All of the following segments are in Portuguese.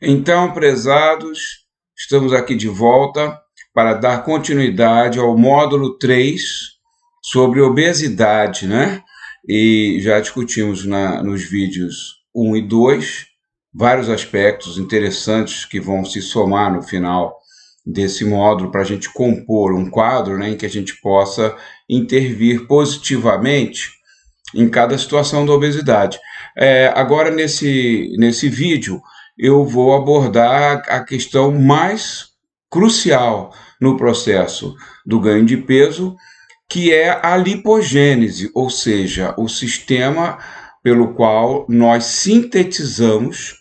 Então, prezados, estamos aqui de volta para dar continuidade ao módulo 3 sobre obesidade, né? E já discutimos nos vídeos 1 e 2 vários aspectos interessantes que vão se somar no final desse módulo para a gente compor um quadro, né, em que a gente possa intervir positivamente em cada situação da obesidade. Agora, nesse vídeo, eu vou abordar a questão mais crucial no processo do ganho de peso, que é a lipogênese, ou seja, o sistema pelo qual nós sintetizamos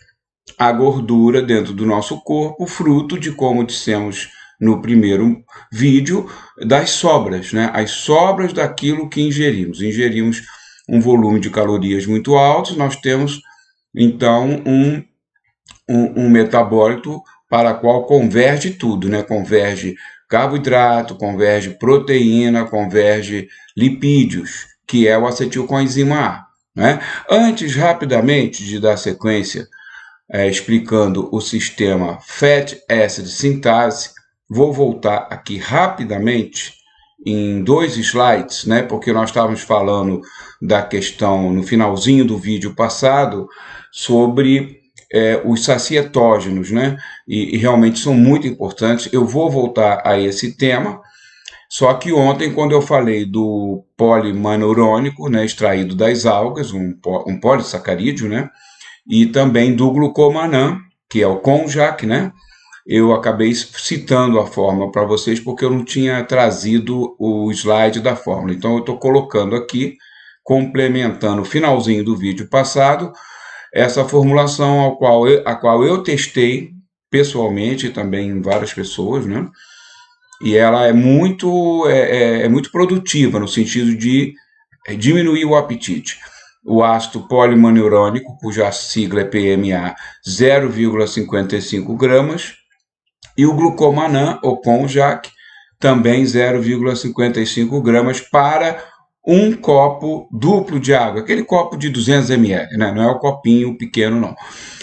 a gordura dentro do nosso corpo, fruto de, como dissemos no primeiro vídeo, das sobras, né? As sobras daquilo que ingerimos. Ingerimos um volume de calorias muito alto, nós temos, então, um metabólito para o qual converge tudo, né? Converge carboidrato, converge proteína, converge lipídios, que é o acetilcoenzima A, né? Antes, rapidamente, de dar sequência, explicando o sistema Fatty Acid Synthase, vou voltar aqui rapidamente em 2 slides, né? Porque nós estávamos falando da questão no finalzinho do vídeo passado sobre os sacietógenos, né? E realmente são muito importantes. Eu vou voltar a esse tema. Só que ontem, quando eu falei do polimanurônico, né, extraído das algas, um polissacarídeo, né, e também do glucomannan, que é o Konjac, né, eu acabei citando a fórmula para vocês porque eu não tinha trazido o slide da fórmula. Então, eu estou colocando aqui, complementando o finalzinho do vídeo passado, essa formulação a qual eu testei pessoalmente, também em várias pessoas, né? E ela é muito produtiva no sentido de diminuir o apetite. O ácido polimanurônico, cuja sigla é PMA, 0,55 gramas, e o glucomannan, ou Konjac, também 0,55 gramas para um copo duplo de água, aquele copo de 200 ml, né? Não é o copinho pequeno, não.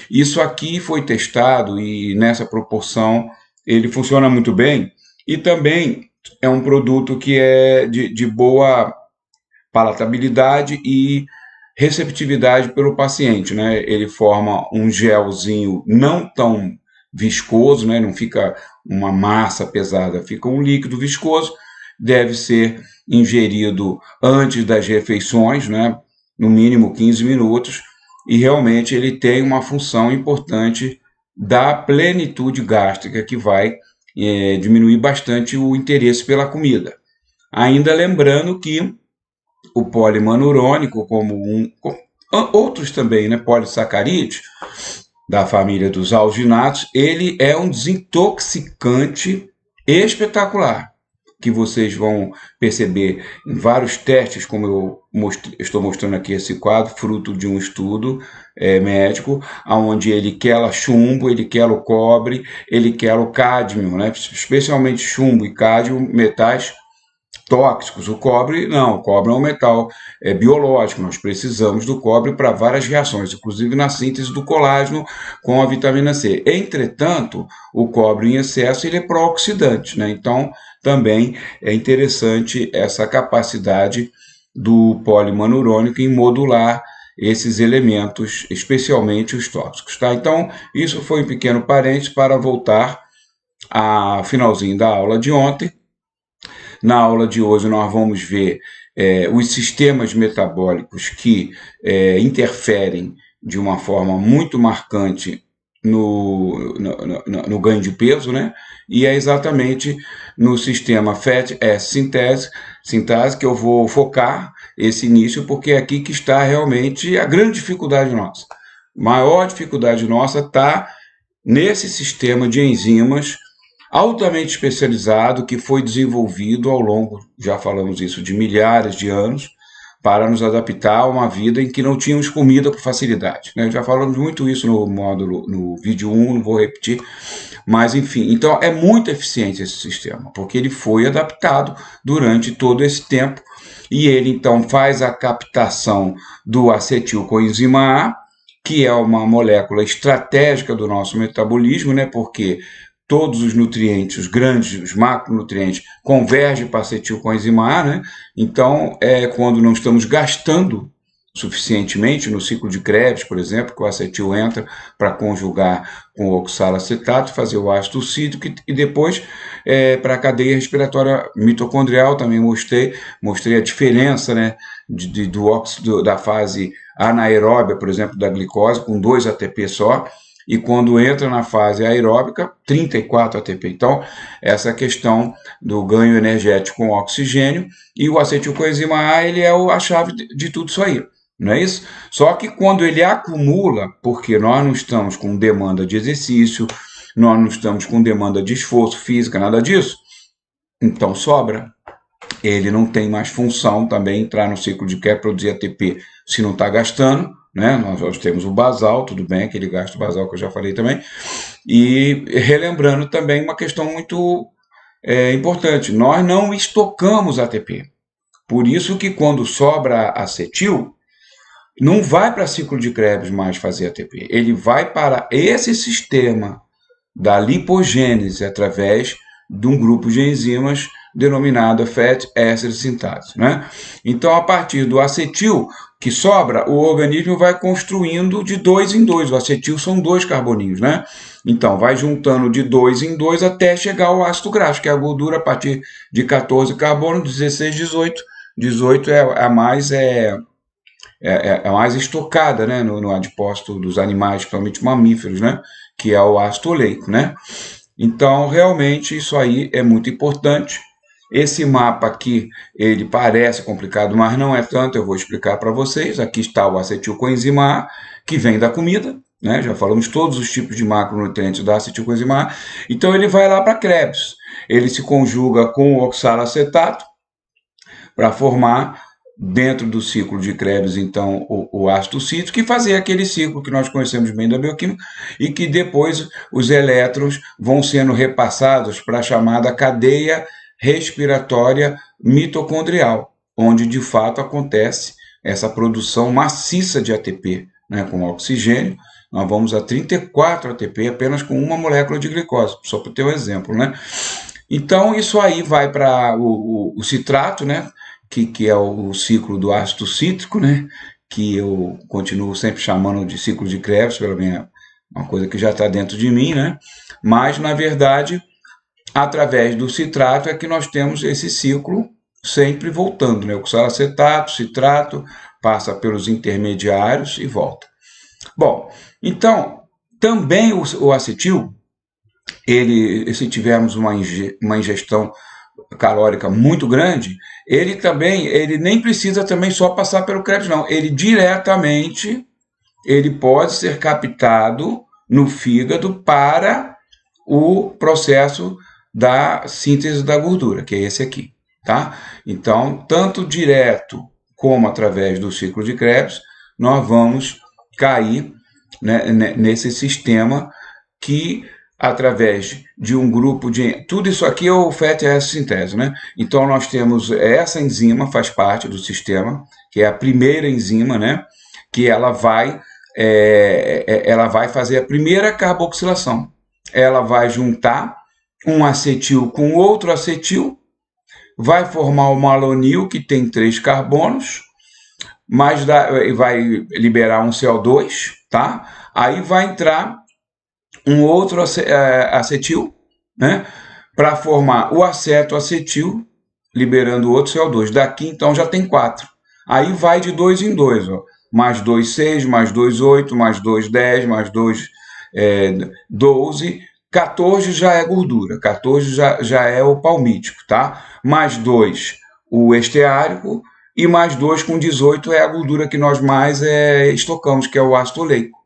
Isso aqui foi testado e nessa proporção ele funciona muito bem e também é um produto que é de boa palatabilidade e receptividade pelo paciente, né? Ele forma um gelzinho não tão viscoso, né? Não fica uma massa pesada, fica um líquido viscoso, deve ser ingerido antes das refeições, né? No mínimo 15 minutos, e realmente ele tem uma função importante da plenitude gástrica, que vai diminuir bastante o interesse pela comida. Ainda lembrando que o polimanurônico, outros também, né, polissacarídeos, da família dos alginatos, ele é um desintoxicante espetacular, que vocês vão perceber em vários testes, como eu estou mostrando aqui esse quadro, fruto de um estudo médico, onde ele quela chumbo, ele quela o cobre, ele quela o cádmio, né? Especialmente chumbo e cádmio, metais tóxicos. O cobre não, o cobre é um metal biológico, nós precisamos do cobre para várias reações, inclusive na síntese do colágeno com a vitamina C. Entretanto, o cobre em excesso ele é pró-oxidante, né? Então também é interessante essa capacidade do polimanurônico em modular esses elementos, especialmente os tóxicos, tá? Então, isso foi um pequeno parênteses para voltar ao finalzinho da aula de ontem. Na aula de hoje nós vamos ver os sistemas metabólicos que interferem de uma forma muito marcante no ganho de peso, né? E é exatamente no sistema Fatty Acid Synthase que eu vou focar esse início, porque é aqui que está realmente a grande dificuldade nossa. A maior dificuldade nossa está nesse sistema de enzimas altamente especializado que foi desenvolvido ao longo, já falamos isso, de milhares de anos, para nos adaptar a uma vida em que não tínhamos comida com facilidade, né? Já falamos muito isso no vídeo 1, não vou repetir, mas enfim, então é muito eficiente esse sistema, porque ele foi adaptado durante todo esse tempo, e ele então faz a captação do acetilcoenzima A, que é uma molécula estratégica do nosso metabolismo, né? Porque todos os nutrientes, os grandes, os macronutrientes, convergem para acetilcoenzima A, né? Então, quando não estamos gastando suficientemente no ciclo de Krebs, por exemplo, que o acetil entra para conjugar com o oxalacetato, fazer o ácido cítrico e depois para a cadeia respiratória mitocondrial também mostrei a diferença, né, da fase anaeróbia, por exemplo, da glicose, com 2 ATP só, e quando entra na fase aeróbica, 34 ATP. Então, essa questão do ganho energético com oxigênio, e o acetilcoenzima A, ele é a chave de tudo isso aí, não é isso? Só que quando ele acumula, porque nós não estamos com demanda de exercício, nós não estamos com demanda de esforço físico, nada disso, então sobra. Ele não tem mais função também entrar no ciclo de quer produzir ATP se não está gastando, né? Nós temos o basal, tudo bem, aquele gasto basal que eu já falei também. E relembrando também uma questão muito importante, nós não estocamos ATP. Por isso que quando sobra acetil, não vai para ciclo de Krebs mais fazer ATP. Ele vai para esse sistema da lipogênese através de um grupo de enzimas denominada Fatty Acid Synthase, né? Então, a partir do acetil que sobra, o organismo vai construindo de 2 em 2. O acetil são 2 carboninhos, né? Então, vai juntando de 2 em 2 até chegar ao ácido graxo, que é a gordura a partir de 14 carbono, 16, 18. 18 é a mais mais estocada, né, no adipócito dos animais, principalmente mamíferos, né, que é o ácido oleico, né? Então, realmente, isso aí é muito importante. Esse mapa aqui, ele parece complicado, mas não é tanto, eu vou explicar para vocês. Aqui está o acetilcoenzima A, que vem da comida, né? Já falamos todos os tipos de macronutrientes da acetilcoenzima A. Então, ele vai lá para Krebs. Ele se conjuga com o oxalacetato para formar, dentro do ciclo de Krebs, então, o ácido cítrico, e fazer aquele ciclo que nós conhecemos bem da bioquímica, e que depois os elétrons vão sendo repassados para a chamada cadeia respiratória mitocondrial, onde de fato acontece essa produção maciça de ATP, né, com oxigênio. Nós vamos a 34 ATP apenas com uma molécula de glicose, só para ter um exemplo, né? Então, isso aí vai para o citrato, né? Que é o ciclo do ácido cítrico, né? Que eu continuo sempre chamando de ciclo de Krebs, pelo menos uma coisa que já está dentro de mim, né? Mas, na verdade, através do citrato é que nós temos esse ciclo sempre voltando, né? Oxalacetato, citrato, passa pelos intermediários e volta. Bom, então, também o acetil, se tivermos uma ingestão calórica muito grande, ele nem precisa também só passar pelo Krebs, não. Ele pode ser captado no fígado para o processo da síntese da gordura, que é esse aqui, tá? Então, tanto direto como através do ciclo de Krebs, nós vamos cair, né, nesse sistema que, através de um grupo de... Tudo isso aqui é o fatty acid sintese, né? Então, nós temos essa enzima, faz parte do sistema, que é a primeira enzima, né? Que ela vai fazer a primeira carboxilação. Ela vai juntar um acetil com outro acetil, vai formar o malonil, que tem 3 carbonos, mas vai liberar um CO2, tá? Aí vai entrar um outro acetil, né, para formar o acetoacetil, liberando outro CO2. Daqui, então, já tem 4. Aí vai de 2 em 2, ó. Mais 2, 6, mais 2, 8, mais 2, 10, mais 2, 12. 14 já é gordura, 14 já é o palmítico, tá? Mais 2, o esteárico, e mais 2 com 18 é a gordura que nós mais estocamos, que é o ácido oleico.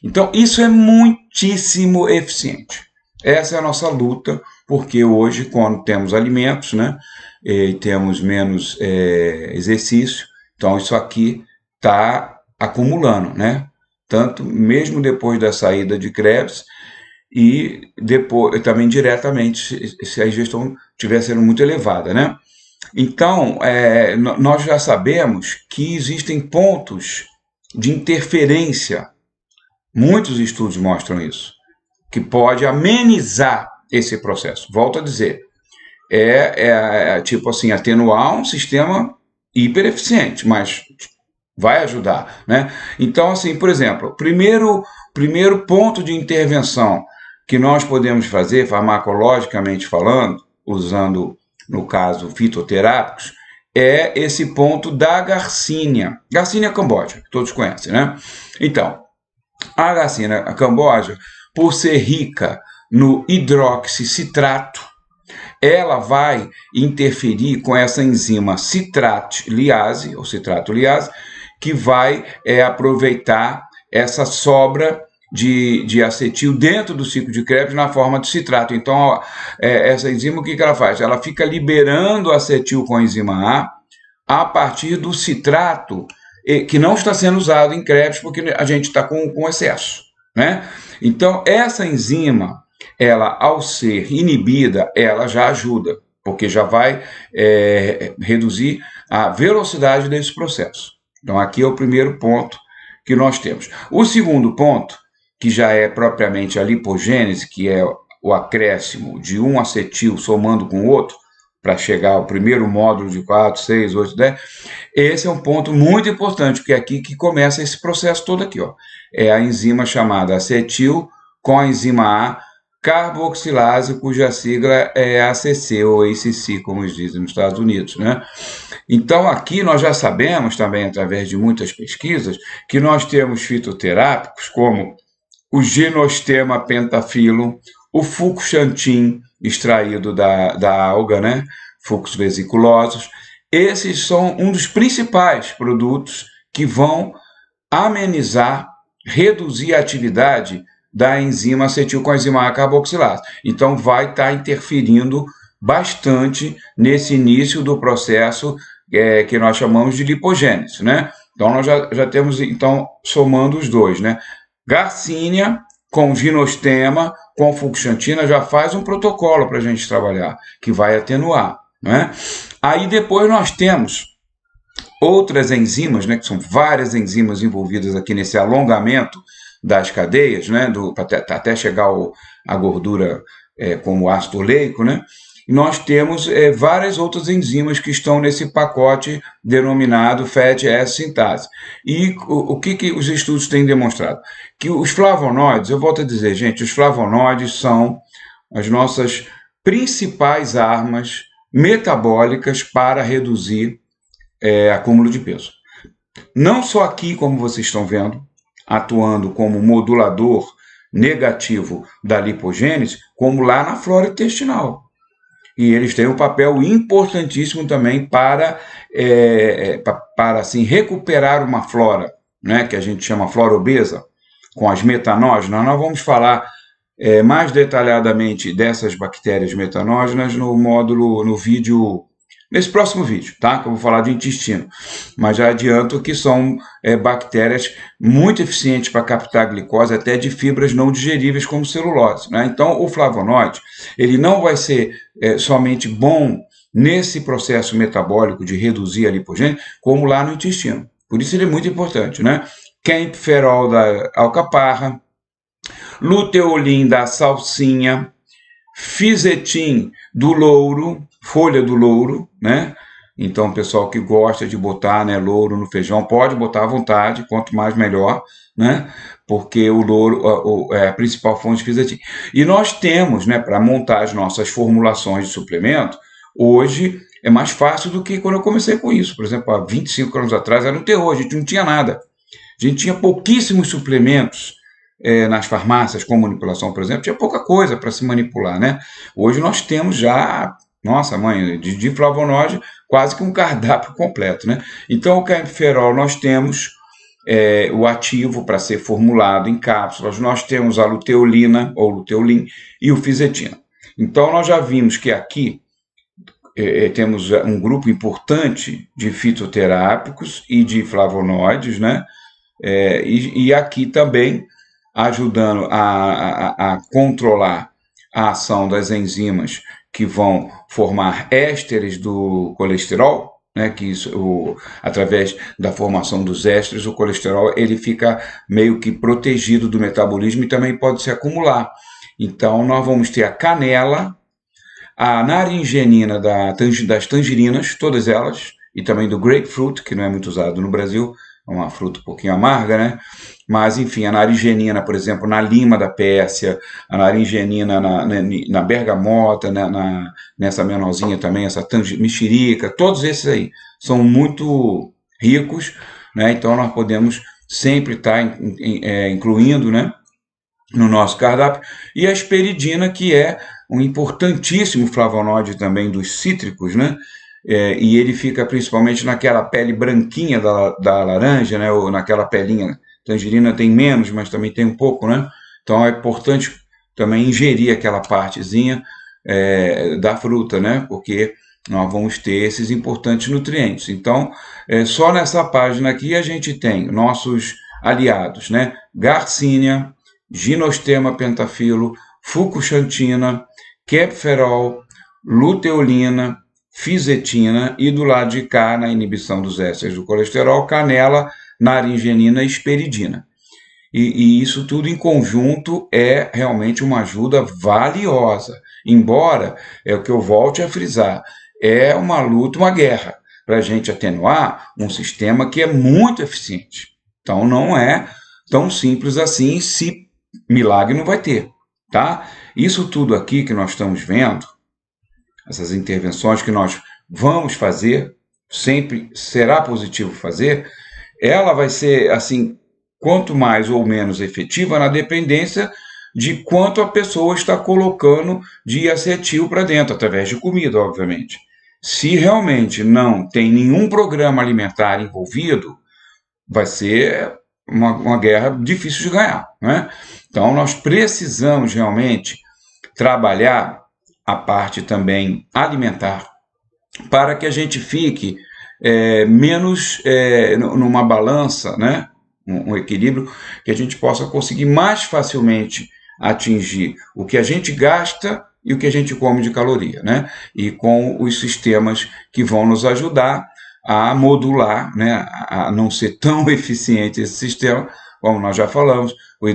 Então, isso é muitíssimo eficiente. Essa é a nossa luta, porque hoje, quando temos alimentos, né, e temos menos exercício, então isso aqui está acumulando, né? Tanto mesmo depois da saída de Krebs e depois também diretamente, se a ingestão estiver sendo muito elevada, né? Então, nós já sabemos que existem pontos de interferência Muitos estudos mostram isso, que pode amenizar esse processo. Volto a dizer, tipo assim, atenuar um sistema hipereficiente, mas vai ajudar, né? Então, assim, por exemplo, primeiro ponto de intervenção que nós podemos fazer, farmacologicamente falando, usando, no caso, fitoterápicos, é esse ponto da Garcinia. Garcinia cambogia, que todos conhecem, né? Então, a Garcinia cambogia, por ser rica no hidroxicitrato, ela vai interferir com essa enzima citrato-liase, ou citrato-liase, que vai aproveitar essa sobra de acetil dentro do ciclo de Krebs na forma de citrato. Então, essa enzima, o que ela faz? Ela fica liberando acetil com a enzima A partir do citrato, que não está sendo usado em Krebs porque a gente está com excesso, né? Então, essa enzima, ela, ao ser inibida, ela já ajuda, porque já vai reduzir a velocidade desse processo. Então, aqui é o primeiro ponto que nós temos. O segundo ponto, que já é propriamente a lipogênese, que é o acréscimo de um acetil somando com o outro, para chegar ao primeiro módulo de 4, 6, 8, 10, esse é um ponto muito importante, porque é aqui que começa esse processo todo aqui, ó. É a enzima chamada acetil com a enzima A, carboxilase, cuja sigla é ACC, ou ACC, como eles dizem nos Estados Unidos, né? Então, aqui nós já sabemos também, através de muitas pesquisas, que nós temos fitoterápicos como o Gynostema pentaphyllum, o Fucoxanthin, extraído da alga, né? Fucus vesiculosus. Esses são um dos principais produtos que vão amenizar, reduzir a atividade da enzima acetilcoenzima A carboxilase. Então, vai estar interferindo bastante nesse início do processo que nós chamamos de lipogênese, né? Então, nós já temos, então, somando os dois, né? Garcinia com Gynostema, com Fucoxanthina, já faz um protocolo para a gente trabalhar, que vai atenuar, né? Aí depois nós temos outras enzimas, né, que são várias enzimas envolvidas aqui nesse alongamento das cadeias, né, até chegar a gordura como ácido oleico, né? E nós temos várias outras enzimas que estão nesse pacote denominado fatty acid sintase. E o que os estudos têm demonstrado? Que os flavonoides, eu volto a dizer, gente, os flavonoides são as nossas principais armas metabólicas para reduzir acúmulo de peso. Não só aqui, como vocês estão vendo, atuando como modulador negativo da lipogênese, como lá na flora intestinal. E eles têm um papel importantíssimo também para assim, recuperar uma flora, né, que a gente chama flora obesa, com as metanógenas. Nós vamos falar mais detalhadamente dessas bactérias metanógenas no vídeo, nesse próximo vídeo, tá? Que eu vou falar de intestino. Mas já adianto que são bactérias muito eficientes para captar glicose, até de fibras não digeríveis como celulose, né? Então, o flavonoide, ele não vai ser somente bom nesse processo metabólico de reduzir a lipogênese, como lá no intestino. Por isso ele é muito importante, né? Camphorol da alcaparra, luteolin da salsinha, fisetin do louro, folha do louro, né? Então, o pessoal que gosta de botar, né, louro no feijão, pode botar à vontade, quanto mais melhor, né? Porque o louro é a principal fonte de fisetin. E nós temos, né, para montar as nossas formulações de suplemento, hoje é mais fácil do que quando eu comecei com isso. Por exemplo, há 25 anos atrás era um terror, a gente não tinha nada. A gente tinha pouquíssimos suplementos nas farmácias, com manipulação, por exemplo, tinha pouca coisa para se manipular, né? Hoje nós temos já, nossa mãe, de flavonoide, quase que um cardápio completo, né? Então, o camphorol nós temos o ativo para ser formulado em cápsulas, nós temos a luteolina, ou luteolin, e o fisetina. Então, nós já vimos que aqui temos um grupo importante de fitoterápicos e de flavonoides, né? E aqui também ajudando a controlar a ação das enzimas que vão formar ésteres do colesterol, né, que através da formação dos ésteres, o colesterol ele fica meio que protegido do metabolismo e também pode se acumular. Então, nós vamos ter a canela, a naringenina das tangerinas, todas elas, e também do grapefruit, que não é muito usado no Brasil, é uma fruta um pouquinho amarga, né? Mas, enfim, a naringenina, por exemplo, na lima da Pérsia, a naringenina na bergamota, nessa menorzinha também, essa mexerica, todos esses aí são muito ricos, né? Então, nós podemos sempre estar incluindo, né, no nosso cardápio. E a esperidina, que é um importantíssimo flavonoide também dos cítricos, né? E ele fica principalmente naquela pele branquinha da laranja, né? Ou naquela pelinha. Tangerina tem menos, mas também tem um pouco, né? Então é importante também ingerir aquela partezinha da fruta, né? Porque nós vamos ter esses importantes nutrientes. Então, só nessa página aqui a gente tem nossos aliados, né? Garcinia, Ginostema pentafilo, fucoxantina, kepferol, luteolina, fisetina e do lado de cá, na inibição dos ésteres do colesterol, canela, naringenina e esperidina. E isso tudo em conjunto é realmente uma ajuda valiosa. Embora, é o que eu volte a frisar, é uma luta, uma guerra, para a gente atenuar um sistema que é muito eficiente. Então não é tão simples assim, se milagre não vai ter, tá? Isso tudo aqui que nós estamos vendo, essas intervenções que nós vamos fazer, sempre será positivo fazer, ela vai ser, assim, quanto mais ou menos efetiva na dependência de quanto a pessoa está colocando de acetil para dentro, através de comida, obviamente. Se realmente não tem nenhum programa alimentar envolvido, vai ser uma guerra difícil de ganhar, né? Então, nós precisamos realmente trabalhar a parte também alimentar para que a gente fique menos numa balança, né? Um equilíbrio, que a gente possa conseguir mais facilmente atingir o que a gente gasta e o que a gente come de caloria, né? E com os sistemas que vão nos ajudar a modular, né? A não ser tão eficiente esse sistema, como nós já falamos, o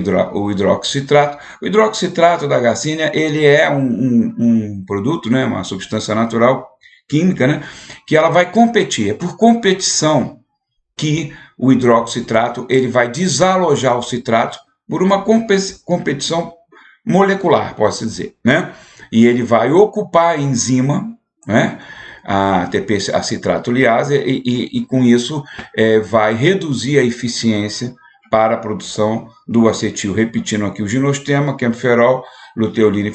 hidroxitrato. O hidroxitrato da Garcinia, ele é um produto, né? Uma substância natural, química, né? Que ela vai competir. É por competição que o hidroxitrato ele vai desalojar o citrato por uma competição molecular, posso dizer, né? E ele vai ocupar a enzima, né? A ATP, a citrato-liase, e com isso vai reduzir a eficiência para a produção do acetil, repetindo aqui o ginostema, kemferol, luteolina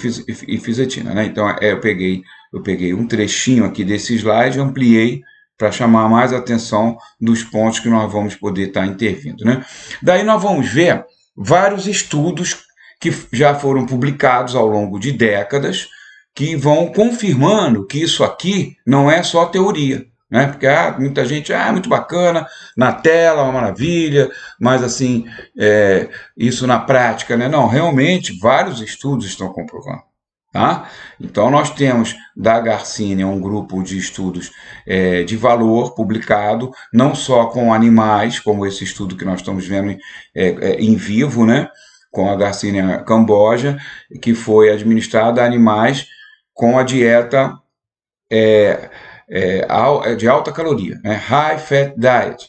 e fisetina, né? Então eu peguei um trechinho aqui desse slide, ampliei para chamar mais a atenção dos pontos que nós vamos poder estar intervindo, né? Daí nós vamos ver vários estudos que já foram publicados ao longo de décadas, que vão confirmando que isso aqui não é só teoria, né? Porque muita gente, muito bacana, na tela, uma maravilha, mas assim, isso na prática, né? Não, realmente, vários estudos estão comprovando. Tá? Então, nós temos da Garcinia um grupo de estudos de valor publicado, não só com animais, como esse estudo que nós estamos vendo em vivo, né? Com a Garcinia camboja, que foi administrada a animais com a dieta de alta caloria, né? High Fat Diet.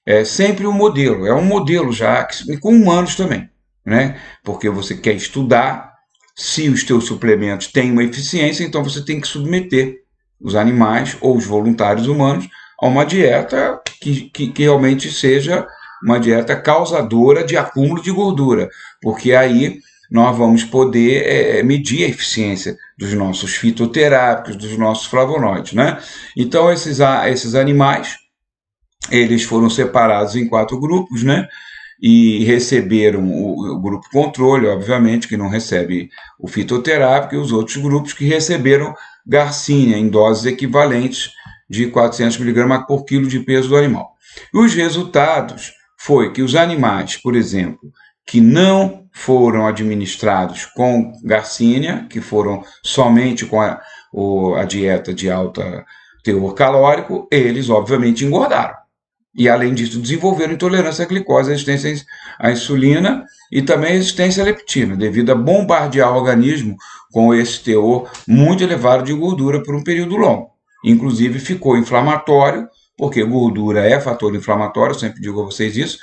É sempre um modelo, é um modelo já com humanos também, né? Porque você quer estudar se os teus suplementos têm uma eficiência, então você tem que submeter os animais ou os voluntários humanos a uma dieta que realmente seja uma dieta causadora de acúmulo de gordura, porque aí nós vamos poder medir a eficiência dos nossos fitoterápicos, dos nossos flavonoides, né? Então esses animais, eles foram separados em 4 grupos, né? E receberam o grupo controle, obviamente, que não recebe o fitoterápico, e os outros grupos que receberam Garcinia em doses equivalentes de 400 mg por quilo de peso do animal. E os resultados foi que os animais, por exemplo, que não foram administrados com Garcinia, que foram somente com a dieta de alta teor calórico, eles obviamente engordaram. E além disso, desenvolveram intolerância à glicose, resistência à insulina e também resistência à leptina, devido a bombardear o organismo com esse teor muito elevado de gordura por um período longo. Inclusive ficou inflamatório, porque gordura é fator inflamatório, eu sempre digo a vocês isso.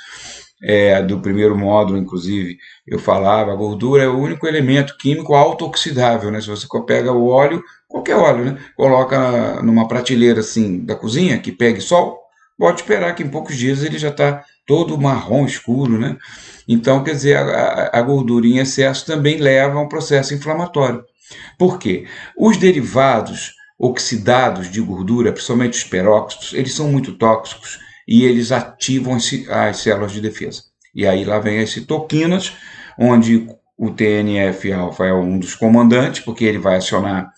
Do primeiro módulo, inclusive, eu falava, a gordura é o único elemento químico autooxidável, né? Se você pega o óleo, qualquer óleo, né? Coloca numa prateleira assim da cozinha, que pegue sol, pode esperar que em poucos dias ele já está todo marrom escuro, né? Então, quer dizer, a gordura em excesso também leva a um processo inflamatório. Por quê? Os derivados oxidados de gordura, principalmente os peróxidos, eles são muito tóxicos e eles ativam as células de defesa. E aí lá vem as citoquinas, onde o TNF-alfa é um dos comandantes, porque ele vai acionar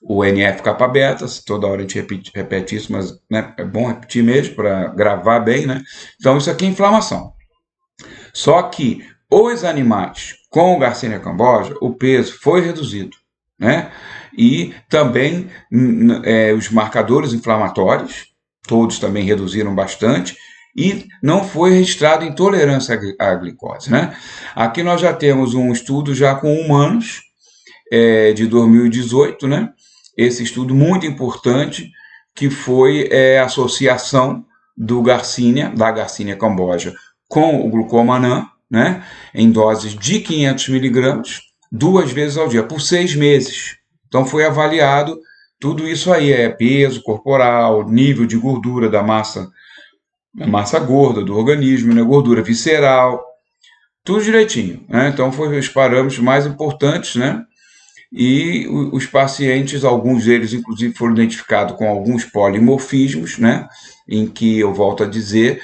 o NF-kappa-beta, toda hora a gente repete isso, mas né, é bom repetir mesmo para gravar bem, né? Então isso aqui é inflamação. Só que os animais com o Garcinia cambogia, o peso foi reduzido, né? E também os marcadores inflamatórios, todos também reduziram bastante, e não foi registrado intolerância à glicose, né? Aqui nós já temos um estudo já com humanos, de 2018, né? Esse estudo muito importante, que foi a associação da Garcinia cambogia com o glucomannan, né? Em doses de 500 miligramas, 2 vezes ao dia, por 6 meses. Então foi avaliado tudo isso aí, peso corporal, nível de gordura da massa gorda do organismo, né? Gordura visceral, tudo direitinho, né? Então foi os parâmetros mais importantes, né? E os pacientes, alguns deles inclusive foram identificados com alguns polimorfismos, né? Em que, eu volto a dizer,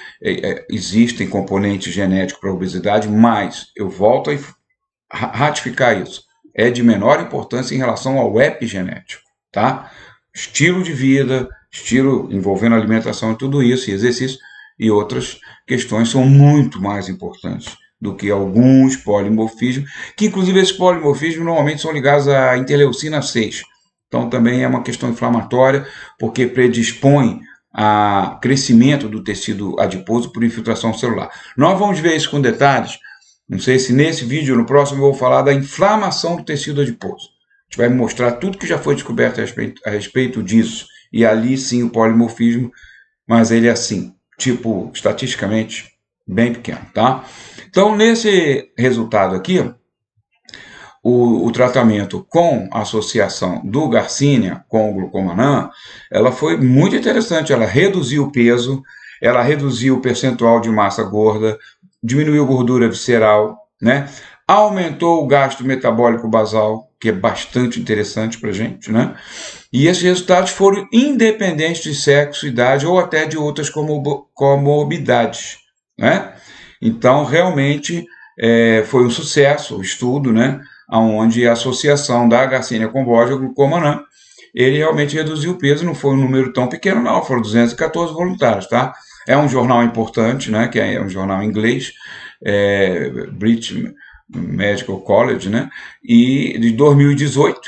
existem componentes genéticos para a obesidade, mas eu volto a ratificar isso, é de menor importância em relação ao epigenético, tá? Estilo de vida, estilo envolvendo alimentação e tudo isso, e exercício, e outras questões são muito mais importantes do que alguns polimorfismos, que inclusive esses polimorfismos normalmente são ligados à interleucina 6. Então também é uma questão inflamatória, porque predispõe a crescimento do tecido adiposo por infiltração celular. Nós vamos ver isso com detalhes, não sei se nesse vídeo ou no próximo eu vou falar da inflamação do tecido adiposo. A gente vai mostrar tudo que já foi descoberto a respeito disso, e ali sim o polimorfismo, mas ele é assim, tipo, estatisticamente, bem pequeno, tá? Então, nesse resultado aqui, o tratamento com a associação do Garcinia com o glucomannan, ela foi muito interessante. Ela reduziu o peso, ela reduziu o percentual de massa gorda, diminuiu a gordura visceral, né? Aumentou o gasto metabólico basal, que é bastante interessante para a gente, né? E esses resultados foram independentes de sexo, idade ou até de outras comorbidades, né? Então, realmente, foi um sucesso o estudo, né? Onde a associação da Garcinia cambogia ao glucomannan, ele realmente reduziu o peso, não foi um número tão pequeno não, foram 214 voluntários, tá? É um jornal importante, né? Que é um jornal em inglês, British Medical College, né? E de 2018,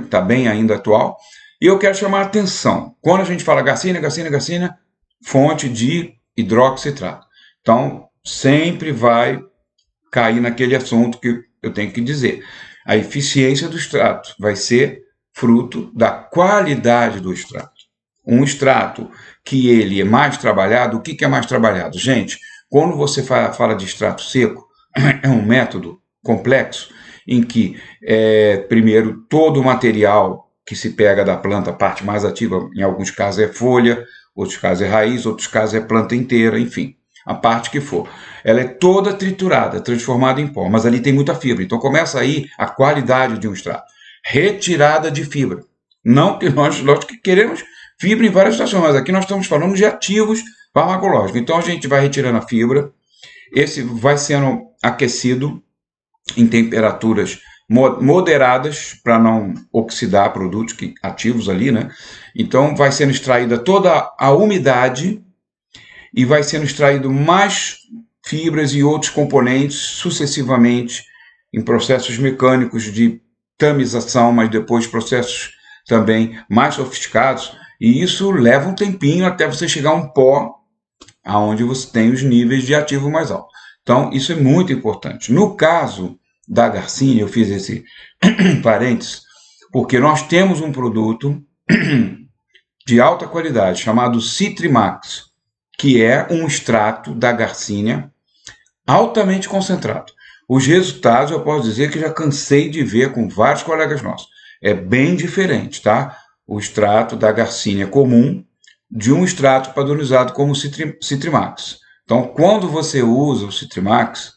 está bem ainda atual. E eu quero chamar a atenção, quando a gente fala Garcinia, fonte de hidroxitrato. Então, sempre vai cair naquele assunto que eu tenho que dizer. A eficiência do extrato vai ser fruto da qualidade do extrato. Um extrato que ele é mais trabalhado, o que é mais trabalhado? Gente, quando você fala de extrato seco, é um método complexo em que, primeiro, todo o material que se pega da planta, a parte mais ativa, em alguns casos é folha, outros casos é raiz, outros casos é planta inteira, enfim, a parte que for. Ela é toda triturada, transformada em pó, mas ali tem muita fibra. Então começa aí a qualidade de um extrato. Retirada de fibra. Não que nós que queremos fibra em várias situações, mas aqui nós estamos falando de ativos farmacológicos. Então a gente vai retirando a fibra, esse vai sendo aquecido em temperaturas moderadas para não oxidar produtos ativos ali, né? Então vai sendo extraída toda a umidade e vai sendo extraído mais fibras e outros componentes sucessivamente em processos mecânicos de tamização, mas depois processos também mais sofisticados, E isso leva um tempinho até você chegar a um pó onde você tem os níveis de ativo mais altos. Então, isso é muito importante. No caso da Garcinia, eu fiz esse parênteses, porque nós temos um produto de alta qualidade chamado Citrimax, que é um extrato da Garcinia altamente concentrado. Os resultados eu posso dizer que já cansei de ver com vários colegas nossos. É bem diferente, tá? O extrato da Garcinia comum de um extrato padronizado como o Citrimax. Então, quando você usa o Citrimax,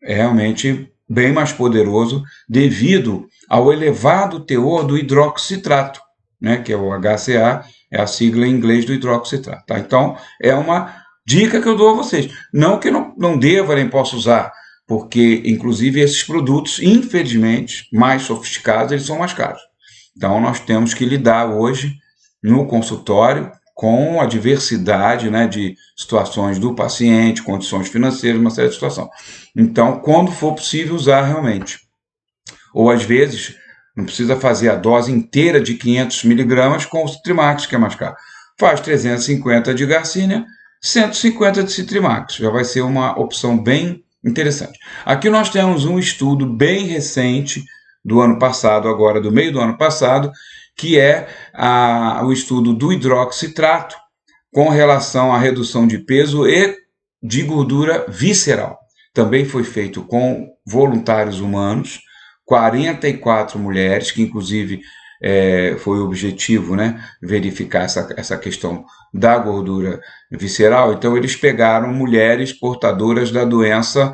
é realmente bem mais poderoso devido ao elevado teor do hidroxitrato, né, que é o HCA, é a sigla em inglês do hidroxitrato. Tá? Então, é uma dica que eu dou a vocês. Não que eu não deva nem possa usar, porque, inclusive, esses produtos, infelizmente, mais sofisticados, eles são mais caros. Então, nós temos que lidar hoje, no consultório, com a diversidade, né, de situações do paciente, condições financeiras, uma série de situações. Então, quando for possível, usar realmente. Ou, às vezes, não precisa fazer a dose inteira de 500 miligramas com o Citrimax, que é mais caro. Faz 350 de Garcinia, 150 de Citrimax. Já vai ser uma opção bem interessante. Aqui nós temos um estudo bem recente do ano passado, agora do meio do ano passado, que é o estudo do hidroxitrato com relação à redução de peso e de gordura visceral. Também foi feito com voluntários humanos, 44 mulheres, que inclusive foi o objetivo, né, verificar essa questão da gordura visceral. Então, eles pegaram mulheres portadoras da doença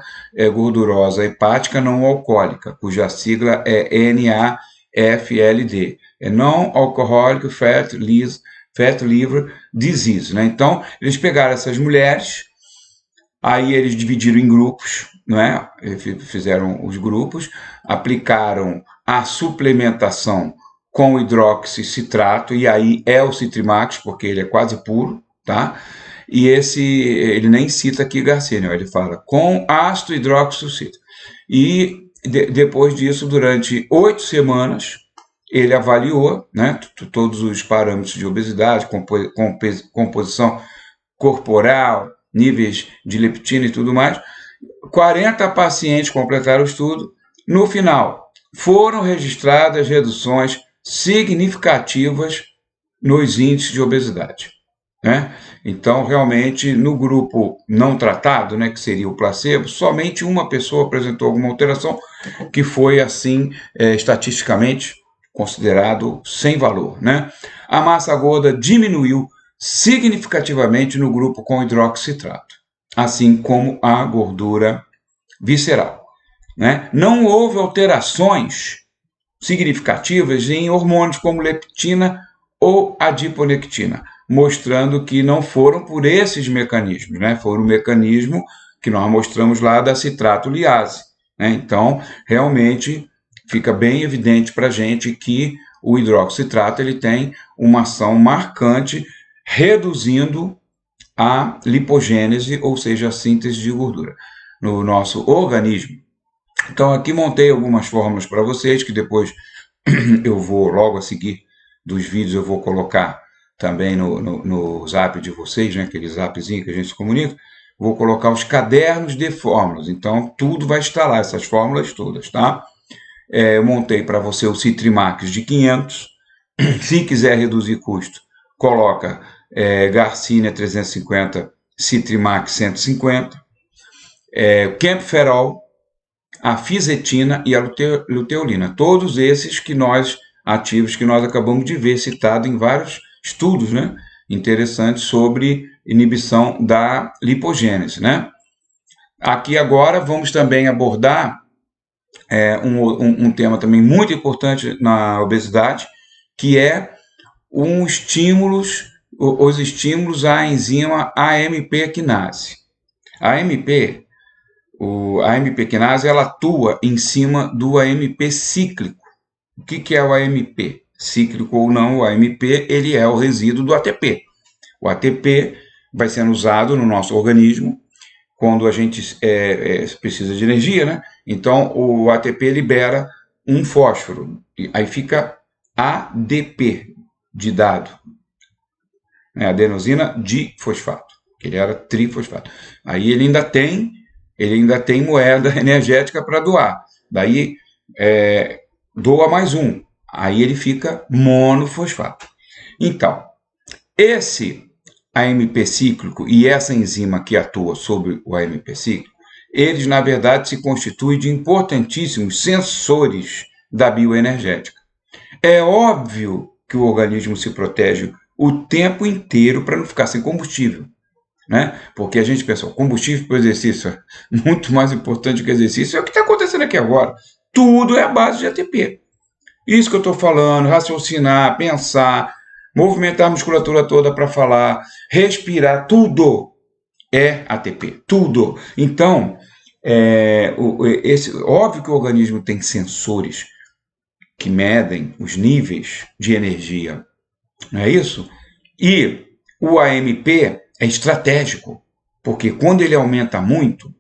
gordurosa hepática não alcoólica, cuja sigla é NAFLD, é Non-Alcoholic Fat Liver Disease. Né? Então, eles pegaram essas mulheres, aí eles dividiram em grupos, né? Fizeram os grupos, aplicaram a suplementação com hidroxicitrato, e aí é o Citrimax, porque ele é quase puro, tá? E ele nem cita aqui Garcinia, ele fala com ácido hidroxicítrato. E depois disso, durante 8 semanas, ele avaliou, né, todos os parâmetros de obesidade, composição corporal, níveis de leptina e tudo mais. 40 pacientes completaram o estudo. No final, foram registradas reduções significativas nos índices de obesidade. Né? Então, realmente, no grupo não tratado, né, que seria o placebo, somente uma pessoa apresentou alguma alteração que foi, assim, estatisticamente considerado sem valor. Né? A massa gorda diminuiu significativamente no grupo com hidroxitrato, assim como a gordura visceral. Né? Não houve alterações significativas em hormônios como leptina ou adiponectina, mostrando que não foram por esses mecanismos, né? Foram o mecanismo que nós mostramos lá da citrato liase. Né? Então, realmente, fica bem evidente para a gente que o hidroxitrato ele tem uma ação marcante reduzindo a lipogênese, ou seja, a síntese de gordura no nosso organismo. Então, aqui montei algumas fórmulas para vocês, que depois eu vou, logo a seguir dos vídeos, eu vou colocar também no zap de vocês, né, aquele zapzinho que a gente se comunica, vou colocar os cadernos de fórmulas. Então, tudo vai estar lá, essas fórmulas todas, tá? Eu montei para você o Citrimax de 500. Se quiser reduzir custo, coloca Garcinia 350, Citrimax 150, Camphorol, a fisetina e a luteolina. Todos esses ativos que nós acabamos de ver citado em vários estudos, né, interessantes sobre inibição da lipogênese. Né? Aqui agora vamos também abordar um tema também muito importante na obesidade, que é os estímulos à enzima AMP quinase. A AMP quinase ela atua em cima do AMP cíclico. O que é o AMP? Cíclico ou não, o AMP ele é o resíduo do ATP. O ATP vai sendo usado no nosso organismo quando a gente precisa de energia, né? Então, o ATP libera um fósforo, aí fica ADP de dado, né, adenosina difosfato, que ele era trifosfato. Aí ele ainda tem moeda energética para doar. Daí doa mais um. Aí ele fica monofosfato. Então, esse AMP cíclico e essa enzima que atua sobre o AMP cíclico, eles, na verdade, se constituem de importantíssimos sensores da bioenergética. É óbvio que o organismo se protege o tempo inteiro para não ficar sem combustível, né? Porque a gente pensa, o combustível para o exercício é muito mais importante que o exercício. É o que está acontecendo aqui agora. Tudo é a base de ATP. Isso que eu estou falando, raciocinar, pensar, movimentar a musculatura toda para falar, respirar, tudo é ATP, tudo. Então, óbvio que o organismo tem sensores que medem os níveis de energia, não é isso? E o AMP é estratégico, porque quando ele aumenta muito,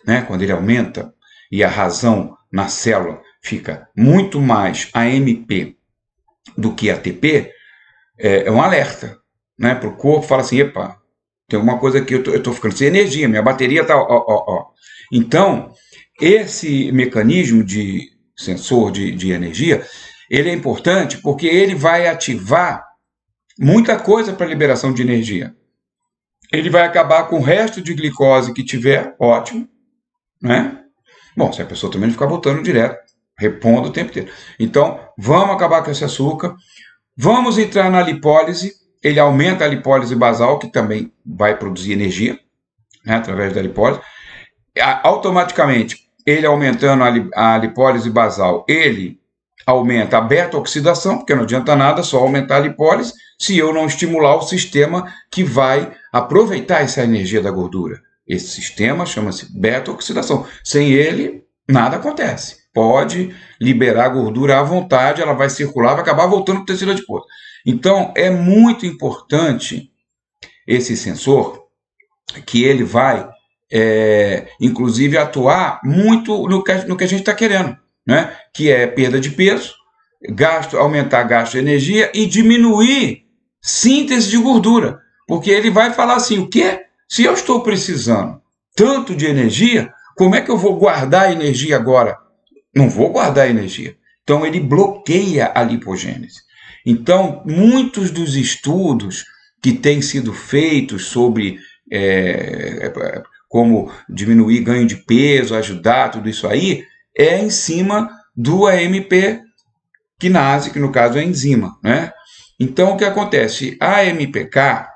né, quando ele aumenta e a razão na célula fica muito mais AMP do que ATP, é um alerta, né, para o corpo. Fala assim, epa, tem alguma coisa aqui, eu estou ficando sem energia, minha bateria está... Então, esse mecanismo de sensor de energia, ele é importante porque ele vai ativar muita coisa para a liberação de energia. Ele vai acabar com o resto de glicose que tiver, ótimo, né? Bom, se a pessoa também não ficar botando direto, repondo o tempo inteiro. Então, vamos acabar com esse açúcar, vamos entrar na lipólise, ele aumenta a lipólise basal, que também vai produzir energia, né, através da lipólise. Automaticamente, ele aumentando a lipólise basal, ele aumenta a beta-oxidação, porque não adianta nada só aumentar a lipólise se eu não estimular o sistema que vai aproveitar essa energia da gordura. Esse sistema chama-se beta-oxidação. Sem ele, nada acontece. Pode liberar a gordura à vontade, ela vai circular, vai acabar voltando para o tecido adiposo. Então, é muito importante esse sensor, que ele vai, inclusive, atuar muito no que a gente está querendo, né? Que é perda de peso, aumentar gasto de energia e diminuir síntese de gordura. Porque ele vai falar assim, o quê? Se eu estou precisando tanto de energia, como é que eu vou guardar energia agora? Não vou guardar energia. Então, ele bloqueia a lipogênese. Então, muitos dos estudos que têm sido feitos sobre como diminuir ganho de peso, ajudar, tudo isso aí, é em cima do AMP quinase, que no caso é a enzima, né? Então, o que acontece? A AMPK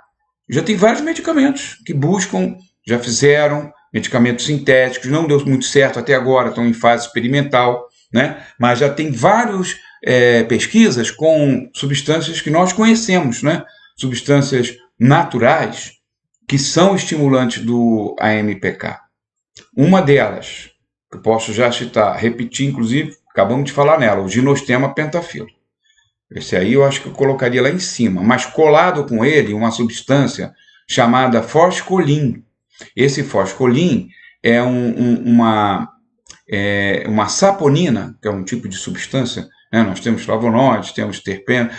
já tem vários medicamentos que buscam, já fizeram medicamentos sintéticos, não deu muito certo até agora, estão em fase experimental, né? Mas já tem várias pesquisas com substâncias que nós conhecemos, né? Substâncias naturais que são estimulantes do AMPK. Uma delas, que eu posso já citar, repetir, inclusive, acabamos de falar nela, o ginostema pentafilo. Esse aí eu acho que eu colocaria lá em cima, mas colado com ele uma substância chamada foscolin. Esse foscolin é uma saponina, que é um tipo de substância, né? Nós temos flavonoides, temos terpenos.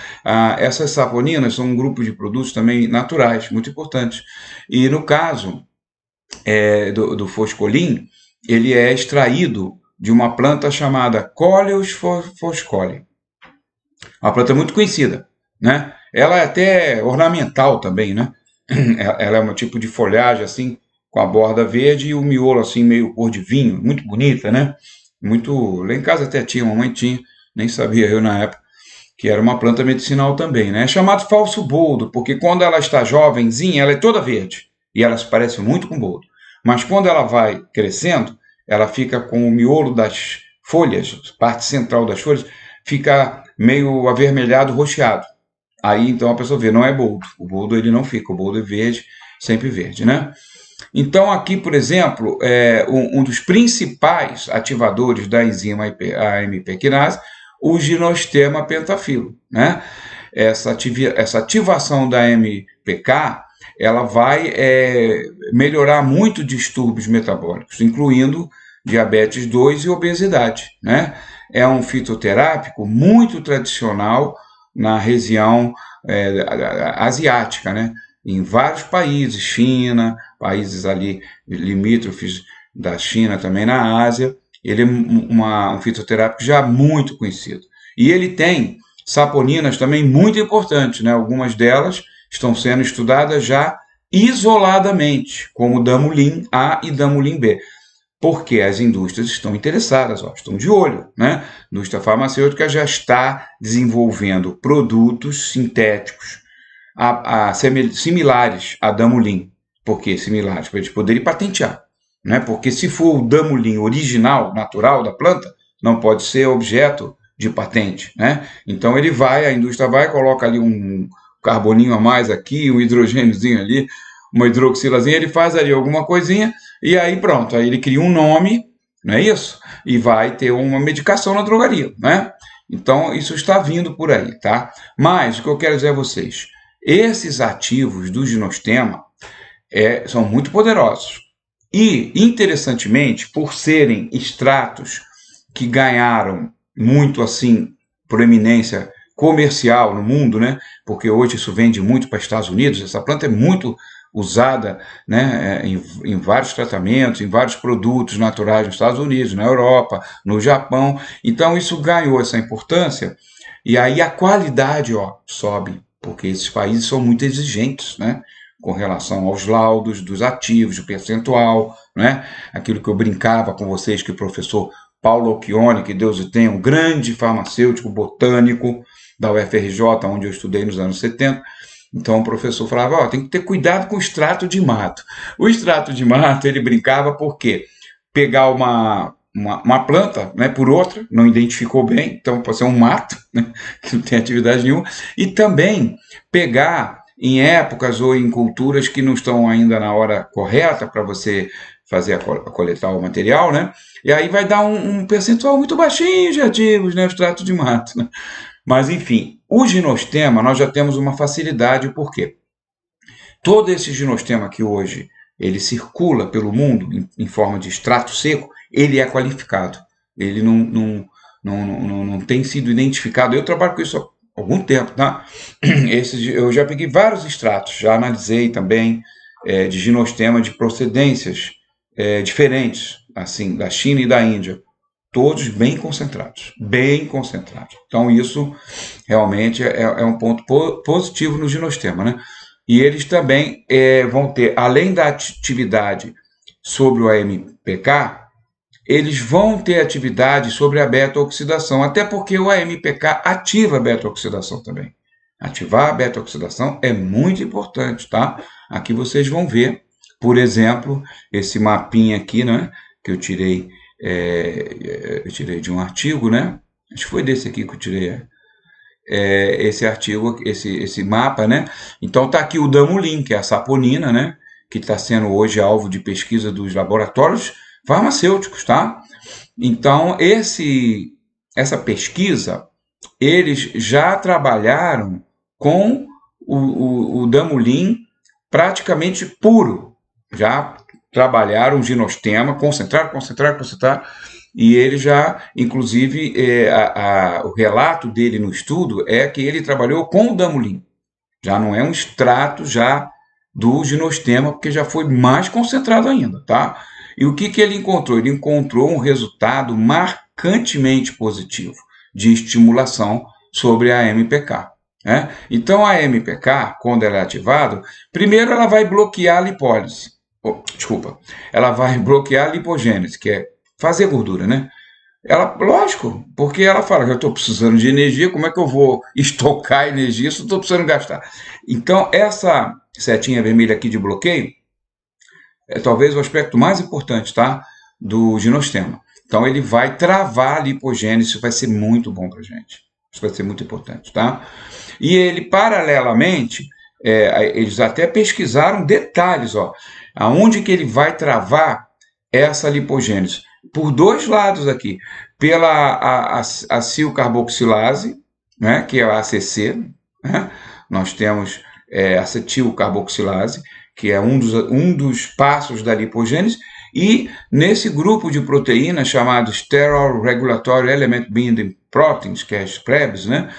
Essas saponinas são um grupo de produtos também naturais, muito importantes. E no caso do foscolin, ele é extraído de uma planta chamada Coleus foscoli. Uma planta muito conhecida, né? Ela é até ornamental também, né? Ela é um tipo de folhagem assim, com a borda verde e o miolo assim meio cor de vinho, muito bonita, né? Muito, lá em casa até tinha, uma mãe tinha, nem sabia eu na época, que era uma planta medicinal também, né? É chamado falso boldo, porque quando ela está jovenzinha, ela é toda verde, e ela se parece muito com boldo. Mas quando ela vai crescendo, ela fica com o miolo das folhas, parte central das folhas, fica meio avermelhado, roxeado. Aí então a pessoa vê, não é boldo. O boldo ele não fica, o boldo é verde, sempre verde, né? Então aqui, por exemplo, um dos principais ativadores da enzima AMP quinase, o ginostema pentafilo, né? Essa ativação da AMPK, ela vai melhorar muito distúrbios metabólicos, incluindo diabetes 2 e obesidade, né? É um fitoterápico muito tradicional, na região asiática, né? Em vários países, China, países ali limítrofes da China, também na Ásia. Ele é um fitoterápico já muito conhecido. E ele tem saponinas também muito importantes, né? Algumas delas estão sendo estudadas já isoladamente, como Damulin A e Damulin B, porque as indústrias estão interessadas, estão de olho, né? A indústria farmacêutica já está desenvolvendo produtos sintéticos similares a Damulin. Por que similares? Para eles poderem patentear, né? Porque se for o Damulin original, natural da planta, não pode ser objeto de patente, né? Então a indústria vai, coloca ali um carboninho a mais aqui, um hidrogêniozinho ali, uma hidroxilazinha, ele faz ali alguma coisinha e aí pronto, aí ele cria um nome, não é isso? E vai ter uma medicação na drogaria, né? Então isso está vindo por aí, tá? Mas o que eu quero dizer a vocês, esses ativos do ginostema são muito poderosos e, interessantemente, por serem extratos que ganharam muito assim proeminência comercial no mundo, né? Porque hoje isso vende muito para os Estados Unidos, essa planta é muito usada, né, em vários tratamentos, em vários produtos naturais nos Estados Unidos, na Europa, no Japão. Então isso ganhou essa importância e aí a qualidade sobe, porque esses países são muito exigentes, né, com relação aos laudos dos ativos, do percentual, né? Aquilo que eu brincava com vocês, que o professor Paulo Occhione, que Deus o tenha, um grande farmacêutico botânico da UFRJ, onde eu estudei nos anos 70. Então o professor falava, tem que ter cuidado com o extrato de mato. O extrato de mato, ele brincava porque pegar uma planta, né, por outra, não identificou bem, então pode ser um mato, né, que não tem atividade nenhuma, e também pegar em épocas ou em culturas que não estão ainda na hora correta para você fazer coletar o material, né? E aí vai dar um percentual muito baixinho de ativos, né? O extrato de mato, né? Mas, enfim, o ginostema, nós já temos uma facilidade, por quê? Todo esse ginostema que hoje ele circula pelo mundo em forma de extrato seco, ele é qualificado. Ele não tem sido identificado. Eu trabalho com isso há algum tempo, tá? Eu já peguei vários extratos, já analisei também de ginostema de procedências diferentes, assim, da China e da Índia, todos bem concentrados, bem concentrados. Então isso realmente é um ponto positivo no ginostema, né? E eles também vão ter, além da atividade sobre o AMPK, eles vão ter atividade sobre a beta-oxidação, até porque o AMPK ativa a beta-oxidação também. Ativar a beta-oxidação é muito importante, tá? Aqui vocês vão ver, por exemplo, esse mapinha aqui, né, que eu tirei de um artigo, né? Acho que foi desse aqui que eu tirei esse artigo, esse mapa, né? Então tá aqui o Damulin, que é a saponina, né? Que está sendo hoje alvo de pesquisa dos laboratórios farmacêuticos, tá? Então, essa pesquisa, eles já trabalharam com o Damulin praticamente puro. Já trabalharam o ginostema, concentrar, e ele já, inclusive, o relato dele no estudo é que ele trabalhou com o Damulin. Já não é um extrato já do ginostema, porque já foi mais concentrado ainda, tá? E o que ele encontrou? Ele encontrou um resultado marcantemente positivo de estimulação sobre a AMPK. Né? Então, a AMPK, quando ela é ativada, primeiro ela vai bloquear a lipólise. Ela vai bloquear a lipogênese, que é fazer gordura, né? Lógico, porque ela fala que eu estou precisando de energia, como é que eu vou estocar energia se eu estou precisando gastar? Então, essa setinha vermelha aqui de bloqueio é talvez o aspecto mais importante, tá? Do ginostema. Então, ele vai travar a lipogênese, isso vai ser muito bom para a gente. Isso vai ser muito importante, tá? E ele, paralelamente, eles até pesquisaram detalhes, aonde que ele vai travar essa lipogênese. Por dois lados aqui, pela acilcarboxilase, né, que é a ACC, né? Nós temos acetilcarboxilase, que é um dos passos da lipogênese, E nesse grupo de proteínas chamado Steroid Regulatory Element Binding Proteins, que é as PREBs, né,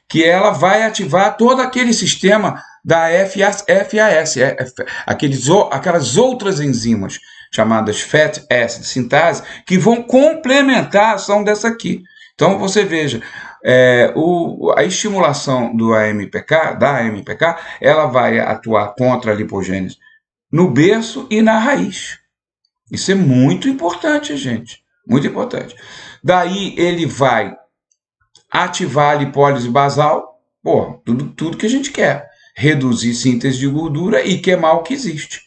que ela vai ativar todo aquele sistema da FAS, aquelas outras enzimas chamadas Fat Acid Synthase, que vão complementar a ação dessa aqui. Então você veja, a estimulação da AMPK, ela vai atuar contra a lipogênese no berço e na raiz. Isso é muito importante, gente. Muito importante. Daí ele vai ativar a lipólise basal, tudo que a gente quer. Reduzir síntese de gordura e queimar o que existe.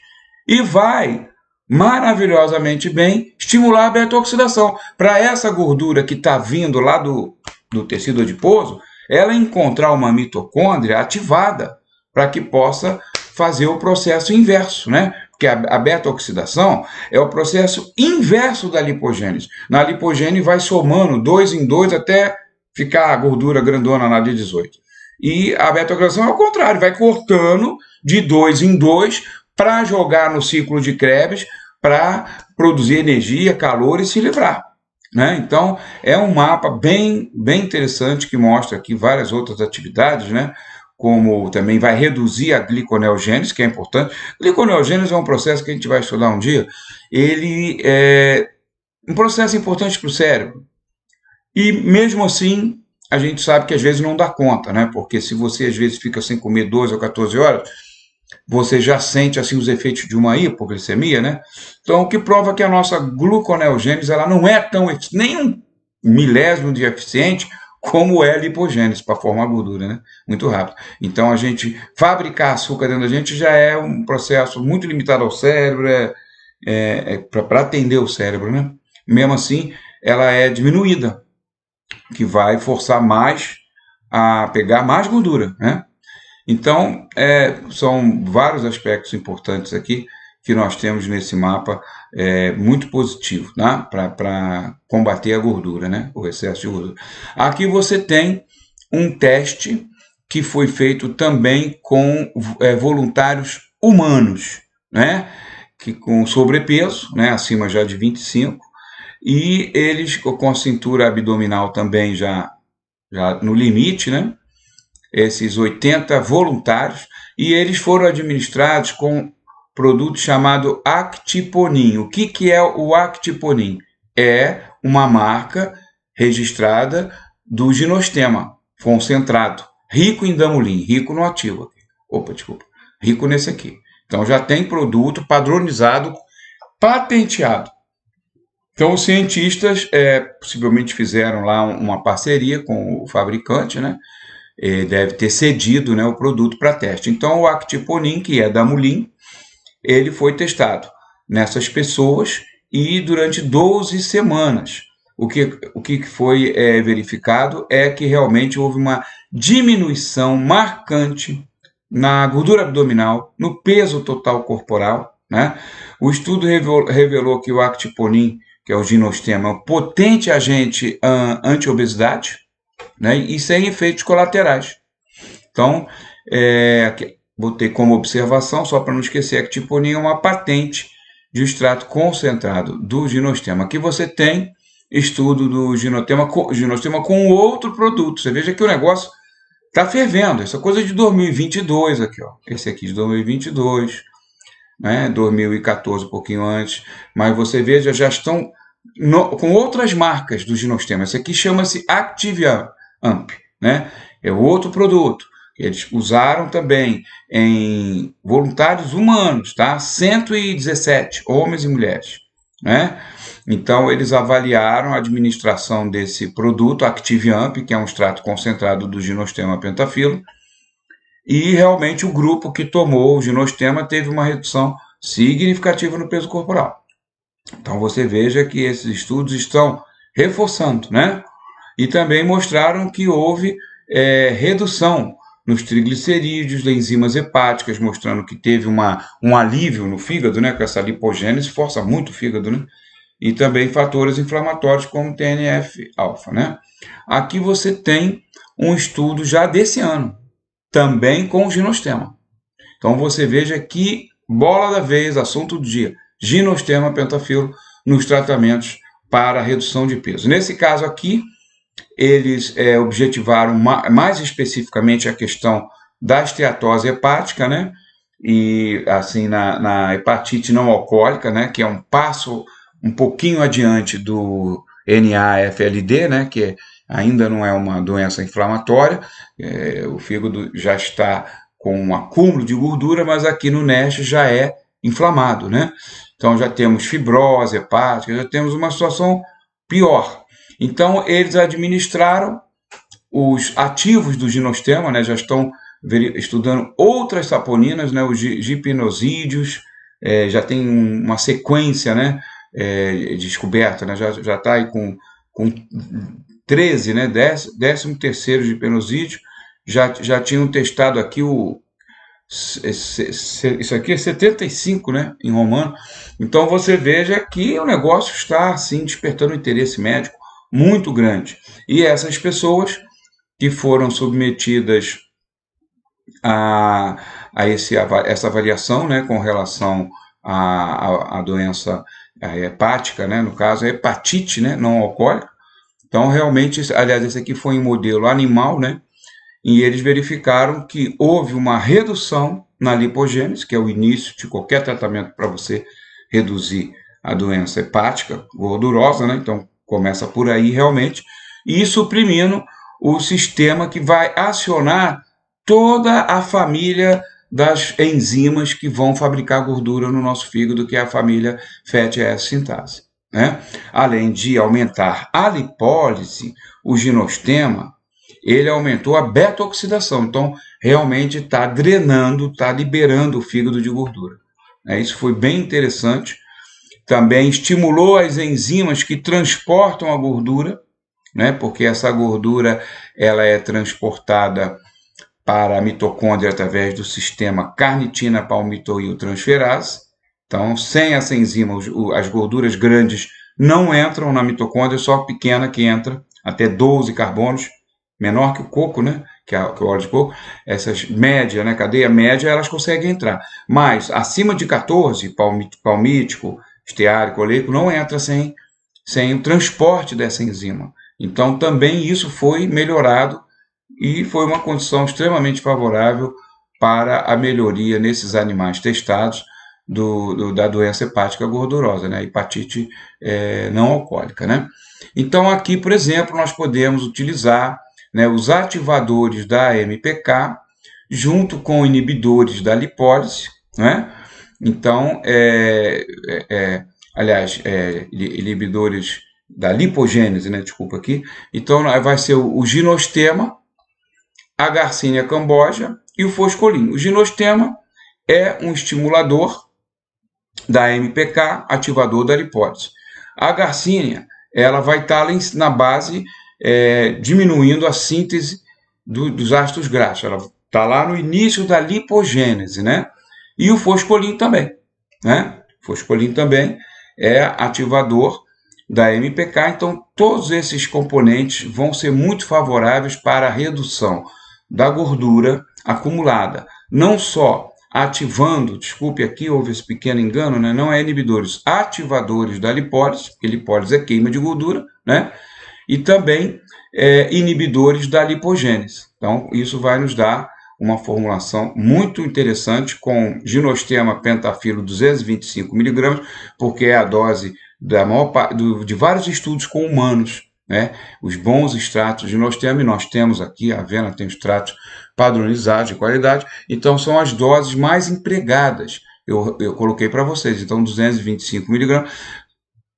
E vai maravilhosamente bem estimular a beta-oxidação. Para essa gordura que está vindo lá do tecido adiposo, ela encontrar uma mitocôndria ativada para que possa fazer o processo inverso, né? Porque a beta-oxidação é o processo inverso da lipogênese. Na lipogênese vai somando 2 em 2 até ficar a gordura grandona na D18. E a beta-oxidação é o contrário, vai cortando de 2 em 2 para jogar no ciclo de Krebs, para produzir energia, calor e se livrar. Né? Então, é um mapa bem interessante que mostra aqui várias outras atividades, né? Como também vai reduzir a gliconeogênese, que é importante. Gliconeogênese é um processo que a gente vai estudar um dia. Ele é um processo importante para o cérebro. E mesmo assim, a gente sabe que às vezes não dá conta, né? Porque se você às vezes fica sem comer 12 ou 14 horas, você já sente assim os efeitos de uma hipoglicemia, né? Então, o que prova que a nossa gluconeogênese ela não é tão nem um milésimo de eficiente como é a lipogênese para formar gordura, né? Muito rápido. Então, a gente fabricar açúcar dentro da gente já é um processo muito limitado ao cérebro, para atender o cérebro, né? Mesmo assim, ela é diminuída, que vai forçar mais a pegar mais gordura, né? Então, são vários aspectos importantes aqui que nós temos nesse mapa muito positivo, né? Para combater a gordura, né? O excesso de gordura. Aqui você tem um teste que foi feito também com voluntários humanos, né? Que com sobrepeso, né? Acima já de 25, e eles com a cintura abdominal também já no limite, né? Esses 80 voluntários, e eles foram administrados com produto chamado Actiponin. O que é o Actiponin? É uma marca registrada do ginostema concentrado, rico em damulin, rico no ativo. Rico nesse aqui. Então já tem produto padronizado, patenteado. Então os cientistas possivelmente fizeram lá uma parceria com o fabricante, né? Deve ter cedido, né, o produto para teste. Então o Actiponin, que é da Mulin, ele foi testado nessas pessoas e durante 12 semanas. O que foi verificado é que realmente houve uma diminuição marcante na gordura abdominal, no peso total corporal, né? O estudo revelou que o Actiponin, que é o ginostema, é um potente agente anti-obesidade, né? E sem efeitos colaterais. Então, botei como observação, só para não esquecer, que Actiponin é uma patente de extrato concentrado do ginostema. Aqui você tem estudo do ginostema com outro produto. Você veja que o negócio está fervendo. Essa coisa de 2022 aqui, ó. Esse aqui de 2022, né? 2014, um pouquinho antes. Mas você veja, já estão com outras marcas do ginostema. Esse aqui chama-se Activia Amp, né? É outro produto. Eles usaram também em voluntários humanos, tá? 117 homens e mulheres, né? Então, eles avaliaram a administração desse produto, Activiamp, que é um extrato concentrado do ginostema pentafilo, e realmente o grupo que tomou o ginostema teve uma redução significativa no peso corporal. Então, você veja que esses estudos estão reforçando, né? E também mostraram que houve redução nos triglicerídeos, enzimas hepáticas, mostrando que teve um alívio no fígado, né? Com essa lipogênese, força muito o fígado, né? E também fatores inflamatórios como TNF-alfa, né? Aqui você tem um estudo já desse ano, também com o ginostema. Então você veja que bola da vez, assunto do dia. Ginosterma pentafilo nos tratamentos para redução de peso. Nesse caso aqui, eles objetivaram mais especificamente a questão da esteatose hepática, né? E assim na hepatite não alcoólica, né? Que é um passo um pouquinho adiante do NAFLD, né? Que ainda não é uma doença inflamatória, o fígado já está com um acúmulo de gordura, mas aqui no NASH já é inflamado, né? Então já temos fibrose hepática, já temos uma situação pior. Então eles administraram os ativos do ginosterma, né? Já estão estudando outras saponinas, né? Os gipinosídeos, já tem uma sequência, né? Descoberta, né? Já está aí com 13, né? 13º gipinosídeo, já tinham testado aqui isso aqui é 75, né, em romano. Então você veja que o negócio está assim despertando um interesse médico muito grande. E essas pessoas que foram submetidas a essa avaliação, né, com relação à doença hepática, né, no caso a hepatite, né, não alcoólica. Então realmente, aliás, esse aqui foi em modelo animal, né, e eles verificaram que houve uma redução na lipogênese, que é o início de qualquer tratamento para você reduzir a doença hepática gordurosa, né? Então começa por aí realmente, e suprimindo o sistema que vai acionar toda a família das enzimas que vão fabricar gordura no nosso fígado, que é a família fatty acid sintase, né? Além de aumentar a lipólise, o ginosterma, ele aumentou a beta-oxidação, então realmente está drenando, está liberando o fígado de gordura. Isso foi bem interessante. Também estimulou as enzimas que transportam a gordura, né? Porque essa gordura ela é transportada para a mitocôndria através do sistema carnitina-palmitoiltransferase. Então, sem essa enzima, as gorduras grandes não entram na mitocôndria, só a pequena que entra, até 12 carbonos, menor que o coco, né? Que é o óleo de coco. Essas médias, né? Cadeia média, elas conseguem entrar. Mas acima de 14, palmítico, esteárico, oleico, não entra sem o transporte dessa enzima. Então também isso foi melhorado e foi uma condição extremamente favorável para a melhoria nesses animais testados da doença hepática gordurosa, né? Hepatite não alcoólica, né? Então aqui, por exemplo, nós podemos utilizar, né, os ativadores da MPK junto com inibidores da lipólise, né? Então, aliás, inibidores da lipogênese, né? Desculpa aqui. Então, vai ser o ginosterma, a Garcinia cambogia e o foscolin. O ginosterma é um estimulador da MPK, ativador da lipólise. A Garcinia, ela vai estar na base diminuindo a síntese dos ácidos graxos. Ela está lá no início da lipogênese, né? E o foscolin também, né? O foscolin também é ativador da MPK. Então, todos esses componentes vão ser muito favoráveis para a redução da gordura acumulada. Não só ativando, desculpe aqui, houve esse pequeno engano, né? Não é inibidores, ativadores da lipólise, porque lipólise é queima de gordura, né? E também inibidores da lipogênese. Então, isso vai nos dar uma formulação muito interessante com ginosterma pentafilo 225 mg, porque é a dose de vários estudos com humanos, né? Os bons extratos de ginosterma, e nós temos aqui, a Avena tem extratos padronizados de qualidade, então são as doses mais empregadas. Eu coloquei para vocês, então 225 mg.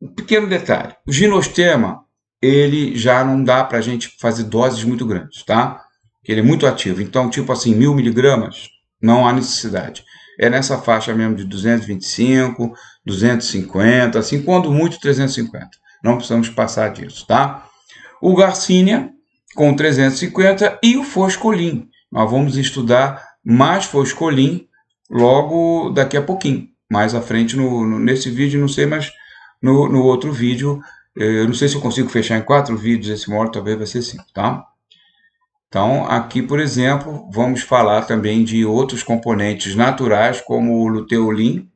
Um pequeno detalhe, o ginosterma, ele já não dá para a gente fazer doses muito grandes, tá? Ele é muito ativo, então tipo assim, 1000 miligramas, não há necessidade. É nessa faixa mesmo de 225, 250, assim, quando muito 350. Não precisamos passar disso, tá? O Garcinia com 350 e o foscolin. Nós vamos estudar mais foscolin logo daqui a pouquinho, mais à frente nesse vídeo, não sei, mas no outro vídeo. Eu não sei se eu consigo fechar em 4 vídeos esse módulo, talvez vai ser 5, tá? Então, aqui, por exemplo, vamos falar também de outros componentes naturais, como o luteolin,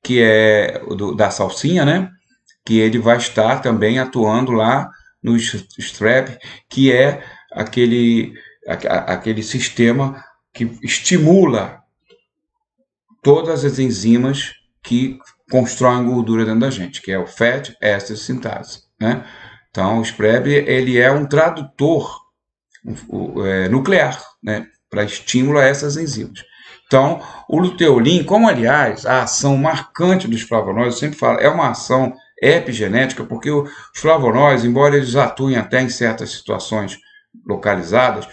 que é da salsinha, né? Que ele vai estar também atuando lá no STRAP, que é aquele sistema que estimula todas as enzimas que constroem gordura dentro da gente, que é o Fat Acid Synthase, né? Então, o SPREB, ele é um tradutor nuclear, né, para estímulo a essas enzimas. Então, o luteolin, como aliás a ação marcante dos flavonoides, eu sempre falo, é uma ação epigenética, porque os flavonoides, embora eles atuem até em certas situações localizadas,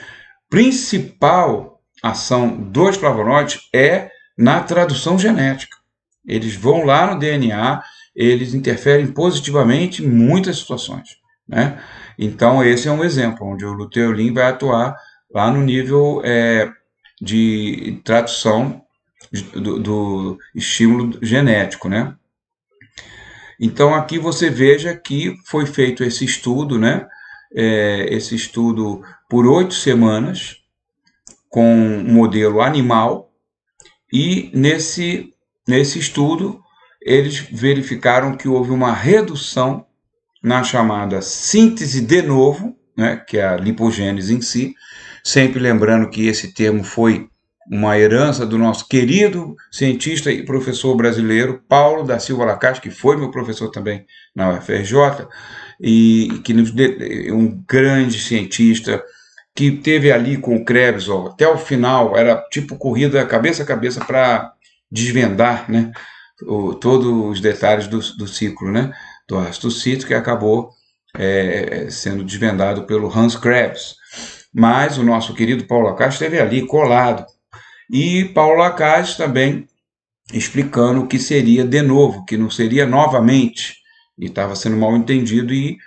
principal ação dos flavonoides é na tradução genética. Eles vão lá no DNA, eles interferem positivamente em muitas situações, né? Então, esse é um exemplo, onde o luteolin vai atuar lá no nível de tradução do estímulo genético, né? Então, aqui você veja que foi feito esse estudo, né? Esse estudo por 8 semanas, com um modelo animal, e nesse estudo eles verificaram que houve uma redução na chamada síntese de novo, né, que é a lipogênese em si, sempre lembrando que esse termo foi uma herança do nosso querido cientista e professor brasileiro, Paulo da Silva Lacaste, que foi meu professor também na UFRJ, e que é um grande cientista, que teve ali com o Krebs, até o final, era tipo corrida cabeça a cabeça para desvendar, né, todos os detalhes do ciclo, né, do astocito, que acabou sendo desvendado pelo Hans Krebs. Mas o nosso querido Paulo Lacaze esteve ali colado. E Paulo Lacaze também explicando o que seria de novo, que não seria novamente, e estava sendo mal entendido, e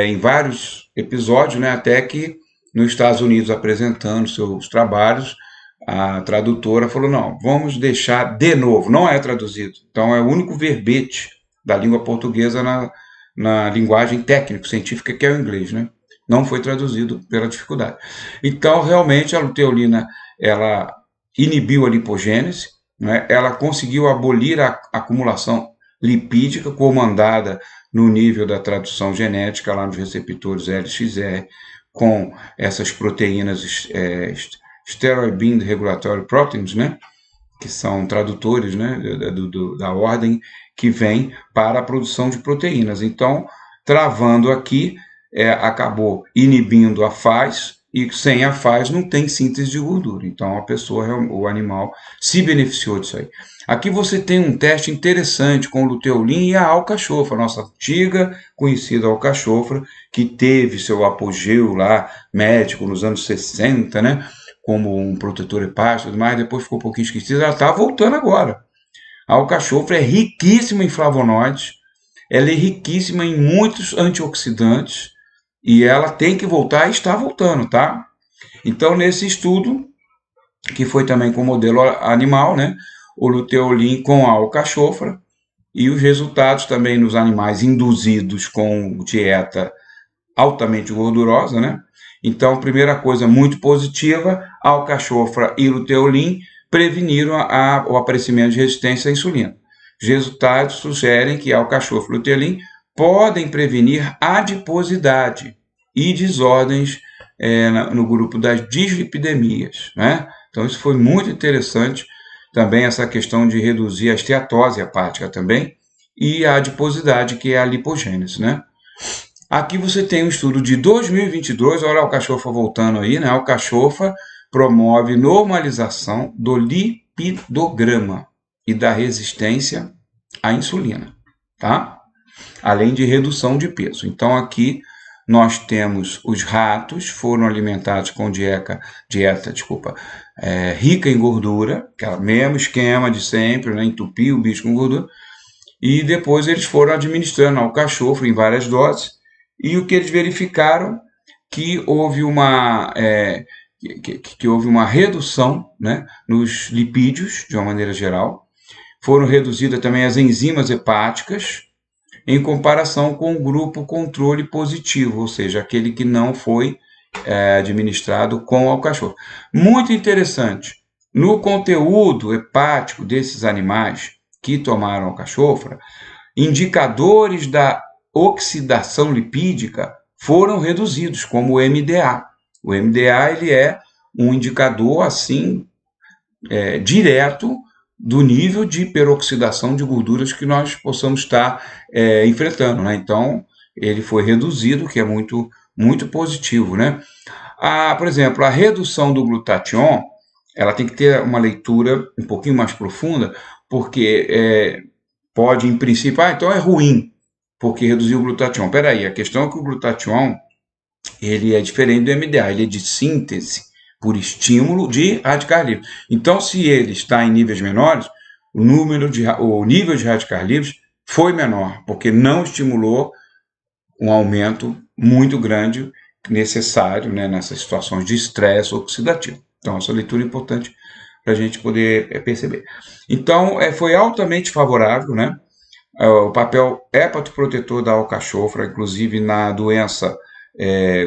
em vários episódios, né, até que nos Estados Unidos apresentando seus trabalhos, a tradutora falou, não, vamos deixar de novo, não é traduzido, então é o único verbete da língua portuguesa na linguagem técnico-científica, que é o inglês, né? Não foi traduzido pela dificuldade. Então, realmente, a luteolina, ela inibiu a lipogênese, né? Ela conseguiu abolir a acumulação lipídica comandada no nível da tradução genética, lá nos receptores LXR, com essas proteínas steroid bind regulatory proteins, né? Que são tradutores, né, da ordem que vem para a produção de proteínas. Então, travando aqui, acabou inibindo a FAS, e sem a FAS não tem síntese de gordura. Então, a pessoa, o animal, se beneficiou disso aí. Aqui você tem um teste interessante com o luteolin e a alcachofra, nossa antiga conhecida alcachofra, que teve seu apogeu lá, médico, nos anos 60, né? Como um protetor hepático, mas depois ficou um pouquinho esquecida, ela está voltando agora. A alcachofra é riquíssima em flavonoides, ela é riquíssima em muitos antioxidantes, e ela tem que voltar e está voltando, tá? Então, nesse estudo, que foi também com modelo animal, né? O luteolin com a alcachofra, e os resultados também nos animais induzidos com dieta altamente gordurosa, né? Então, primeira coisa muito positiva, a alcachofra e luteolin preveniram o aparecimento de resistência à insulina. Os resultados sugerem que a alcachofra e luteolin podem prevenir adiposidade e desordens no grupo das dislipidemias, né? Então, isso foi muito interessante. Também essa questão de reduzir a esteatose hepática também, e a adiposidade, que é a lipogênese, né? Aqui você tem um estudo de 2022, olha a alcachofra voltando aí, né? A alcachofra promove normalização do lipidograma e da resistência à insulina, tá? Além de redução de peso. Então, aqui nós temos os ratos, foram alimentados com dieta rica em gordura, que é o mesmo esquema de sempre, né? Entupir o bicho com gordura, e depois eles foram administrando a alcachofra em várias doses, e o que eles verificaram, que houve uma redução, né, nos lipídios, de uma maneira geral. Foram reduzidas também as enzimas hepáticas, em comparação com o grupo controle positivo, ou seja, aquele que não foi administrado com alcachofra. Muito interessante, no conteúdo hepático desses animais, que tomaram alcachofra, indicadores da oxidação lipídica foram reduzidos, como o MDA. O MDA ele é um indicador assim direto do nível de peroxidação de gorduras que nós possamos estar enfrentando, né? Então, ele foi reduzido, que é muito, muito positivo, né? Por exemplo, a redução do glutatión, ela tem que ter uma leitura um pouquinho mais profunda, porque pode, em princípio, então é ruim, porque reduziu o glutatión. Peraí, a questão é que o glutatión, ele é diferente do MDA, ele é de síntese por estímulo de radicais livres. Então, se ele está em níveis menores, o nível de radicais livres foi menor, porque não estimulou um aumento muito grande necessário, né, nessas situações de estresse oxidativo. Então, essa leitura é importante para a gente poder perceber. Então, foi altamente favorável, né, o papel hepatoprotetor da alcachofra, inclusive na doença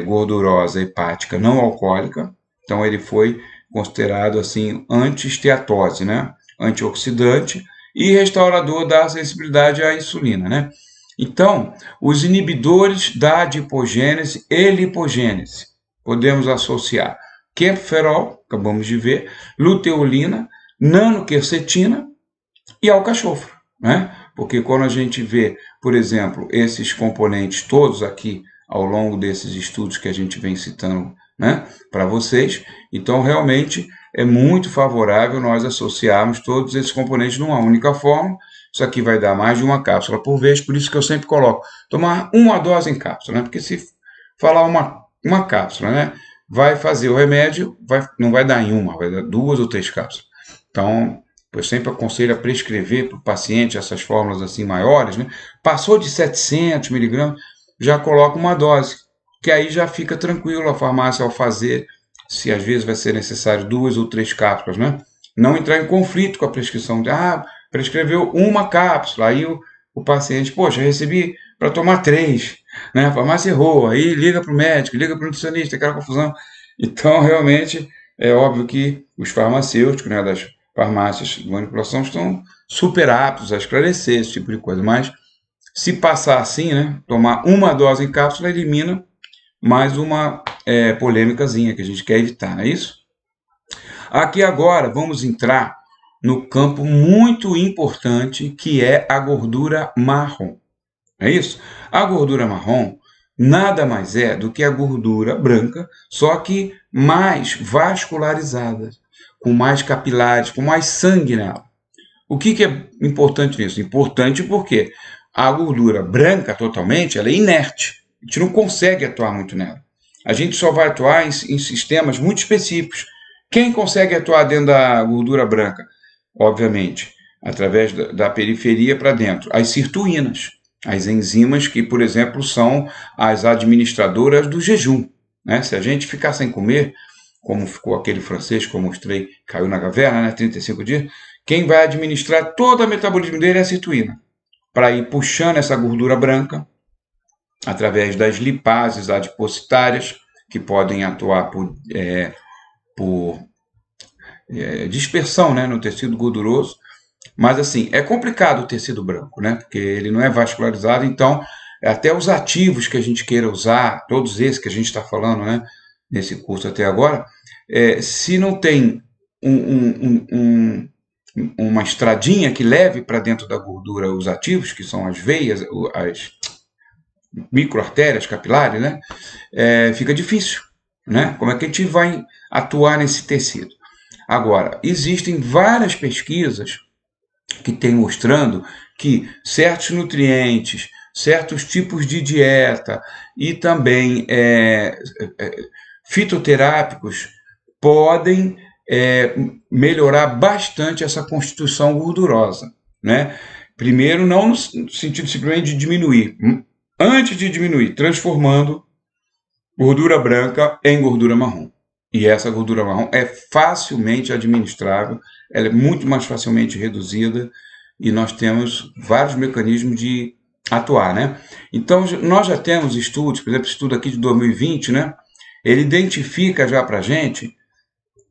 gordurosa hepática não alcoólica. Então, ele foi considerado assim anti-esteatose, né, antioxidante e restaurador da sensibilidade à insulina, né. Então, os inibidores da adipogênese e lipogênese, podemos associar querferol, acabamos de ver, luteolina, nanoquercetina e alcachofra, né? Porque quando a gente vê, por exemplo, esses componentes todos aqui ao longo desses estudos que a gente vem citando, né, para vocês, então realmente é muito favorável nós associarmos todos esses componentes numa única fórmula. Isso aqui vai dar mais de uma cápsula por vez, por isso que eu sempre coloco tomar uma dose em cápsula, né? Porque se falar uma cápsula, né, vai fazer o remédio, não vai dar em uma, vai dar 2 ou 3 cápsulas. Então, eu sempre aconselho a prescrever para o paciente essas fórmulas assim maiores, né? Passou de 700 miligramas, já coloca uma dose, que aí já fica tranquilo a farmácia ao fazer, se às vezes vai ser necessário 2 ou 3 cápsulas, né? Não entrar em conflito com a prescrição de, prescreveu uma cápsula, aí o paciente, poxa, recebi para tomar 3, né? A farmácia errou, aí liga para o médico, liga para o nutricionista, aquela confusão. Então, realmente, é óbvio que os farmacêuticos, né, das farmácias de manipulação estão super aptos a esclarecer esse tipo de coisa, mas se passar assim, né, tomar uma dose em cápsula, elimina mais uma polêmicazinha que a gente quer evitar, não é isso? Aqui agora vamos entrar no campo muito importante que é a gordura marrom. É isso? A gordura marrom nada mais é do que a gordura branca, só que mais vascularizada, com mais capilares, com mais sangue nela. O que é importante nisso? Importante porque a gordura branca totalmente, ela é inerte. A gente não consegue atuar muito nela. A gente só vai atuar em sistemas muito específicos. Quem consegue atuar dentro da gordura branca? Obviamente, através da periferia para dentro. As sirtuínas, as enzimas que, por exemplo, são as administradoras do jejum, né? Se a gente ficar sem comer, como ficou aquele francês que eu mostrei, caiu na caverna, né? 35 dias, quem vai administrar todo o metabolismo dele é a sirtuína, para ir puxando essa gordura branca através das lipases adipositárias, que podem atuar por dispersão, né, no tecido gorduroso. Mas assim, é complicado o tecido branco, né? Porque ele não é vascularizado, então até os ativos que a gente queira usar, todos esses que a gente está falando, né, nesse curso até agora, se não tem uma estradinha que leve para dentro da gordura os ativos, que são as veias, as microartérias capilares, né, fica difícil, né? Como é que a gente vai atuar nesse tecido? Agora, existem várias pesquisas que têm mostrando que certos nutrientes, certos tipos de dieta e também fitoterápicos podem melhorar bastante essa constituição gordurosa, né? Primeiro, não no sentido simplesmente de diminuir, antes de diminuir, transformando gordura branca em gordura marrom. E essa gordura marrom é facilmente administrável, ela é muito mais facilmente reduzida e nós temos vários mecanismos de atuar, né? Então, nós já temos estudos, por exemplo, estudo aqui de 2020, né? Ele identifica já para a gente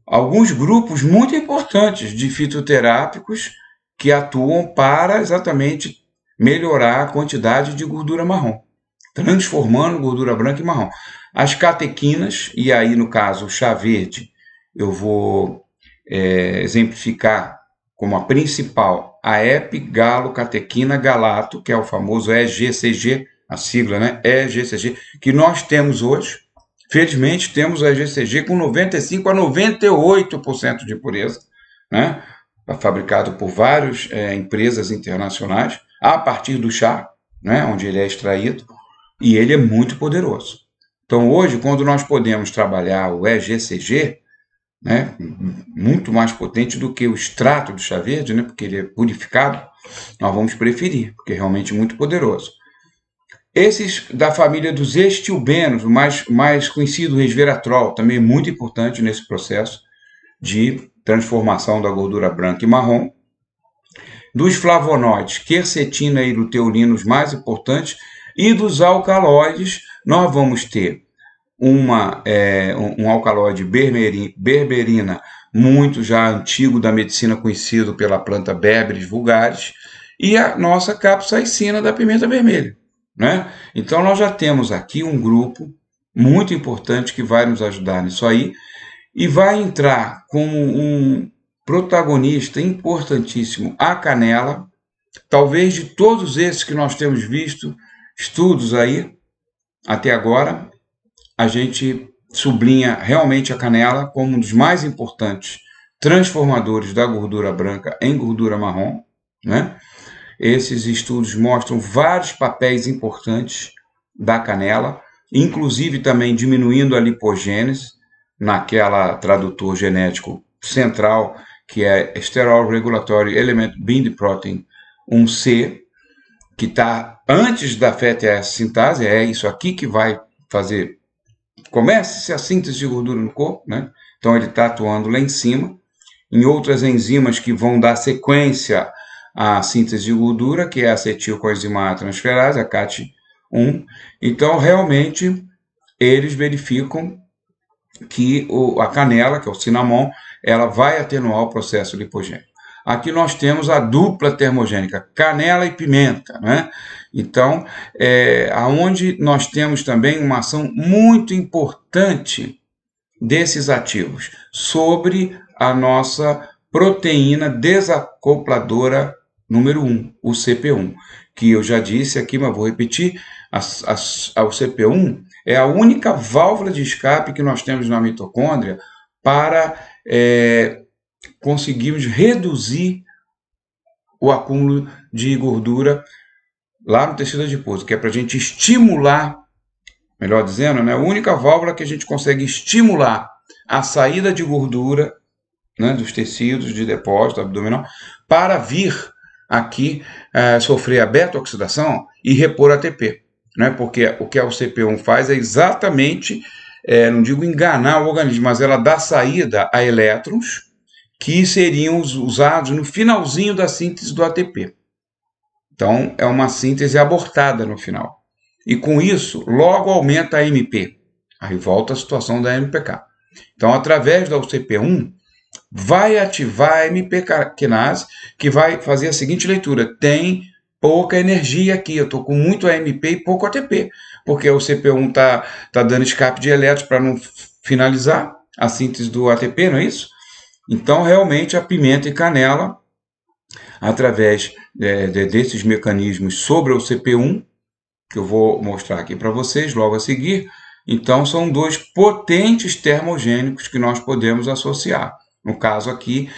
alguns grupos muito importantes de fitoterápicos que atuam para exatamente melhorar a quantidade de gordura marrom, transformando gordura branca em marrom. As catequinas, e aí no caso o chá verde, eu vou exemplificar como a principal a epigalocatequina galato, que é o famoso EGCG, a sigla, né? EGCG, que nós temos hoje. Felizmente temos a EGCG com 95 a 98% de pureza, né? Fabricado por várias empresas internacionais, a partir do chá, né? Onde ele é extraído, e ele é muito poderoso. Então hoje, quando nós podemos trabalhar o EGCG, né, muito mais potente do que o extrato do chá verde, né, porque ele é purificado, nós vamos preferir, porque é realmente muito poderoso. Esses da família dos estilbenos, o mais conhecido resveratrol, também é muito importante nesse processo de transformação da gordura branca e marrom. Dos flavonoides, quercetina e luteolina, os mais importantes, e dos alcaloides, nós vamos ter um alcaloide berberina, muito já antigo da medicina, conhecido pela planta Berberis vulgaris, e a nossa capsaicina da pimenta vermelha, né? Então nós já temos aqui um grupo muito importante que vai nos ajudar nisso aí, e vai entrar como um protagonista importantíssimo a canela, talvez de todos esses que nós temos visto, estudos aí, até agora, a gente sublinha realmente a canela como um dos mais importantes transformadores da gordura branca em gordura marrom, né? Esses estudos mostram vários papéis importantes da canela, inclusive também diminuindo a lipogênese naquela tradutor genético central, que é Sterol Regulatory Element Bind Protein 1C, que está antes da fatty acid sintase, é isso aqui que vai fazer, comece a síntese de gordura no corpo, né? Então ele está atuando lá em cima, em outras enzimas que vão dar sequência à síntese de gordura, que é a acetilcoenzima A transferase, a CAT1. Então realmente eles verificam que a canela, que é o cinnamon, ela vai atenuar o processo lipogênico. Aqui nós temos a dupla termogênica, canela e pimenta, né? Então, aonde nós temos também uma ação muito importante desses ativos sobre a nossa proteína desacopladora número 1, o CP1, que eu já disse aqui, mas vou repetir, o CP1 é a única válvula de escape que nós temos na mitocôndria para conseguirmos reduzir o acúmulo de gordura lá no tecido adiposo, que é para a gente estimular, melhor dizendo, né, a única válvula que a gente consegue estimular a saída de gordura, né, dos tecidos de depósito abdominal, para vir aqui sofrer a beta-oxidação e repor ATP. Né, porque o que a CP1 faz é exatamente, não digo enganar o organismo, mas ela dá saída a elétrons que seriam usados no finalzinho da síntese do ATP. Então, é uma síntese abortada no final. E com isso, logo aumenta a MP. Aí volta a situação da MPK. Então, através da UCP1, vai ativar a MP quinase, que vai fazer a seguinte leitura: tem pouca energia aqui, eu estou com muito AMP e pouco ATP, porque o CP1 está dando escape de elétrons para não finalizar a síntese do ATP, não é isso? Então, realmente, a pimenta e canela, através desses mecanismos sobre o CP1, que eu vou mostrar aqui para vocês logo a seguir, então são dois potentes termogênicos que nós podemos associar. No caso aqui,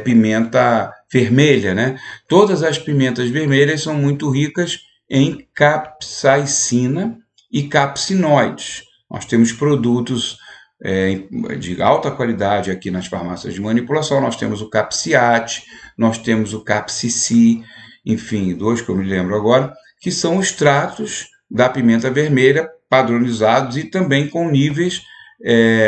pimenta vermelha, né? Todas as pimentas vermelhas são muito ricas em capsaicina e capsinoides. Nós temos produtos de alta qualidade aqui nas farmácias de manipulação. Nós temos o Capciate, nós temos o Capcici, enfim, dois que eu me lembro agora, que são extratos da pimenta vermelha padronizados e também com níveis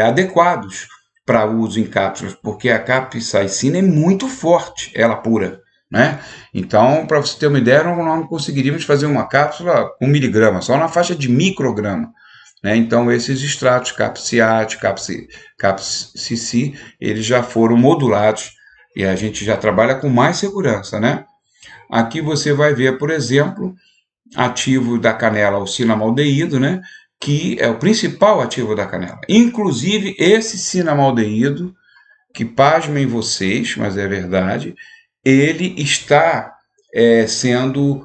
adequados para uso em cápsulas, porque a capsaicina é muito forte, ela pura, né? Então, para você ter uma ideia, nós não conseguiríamos fazer uma cápsula com 1 miligrama, só na faixa de micrograma. Né? Então, esses extratos Capciate, Capcici, eles já foram modulados E a gente já trabalha com mais segurança, né? Aqui você vai ver, por exemplo, ativo da canela, o cinamaldeído, né? Que é o principal ativo da canela. Inclusive, esse cinamaldeído, que pasmem vocês, mas é verdade, ele está sendo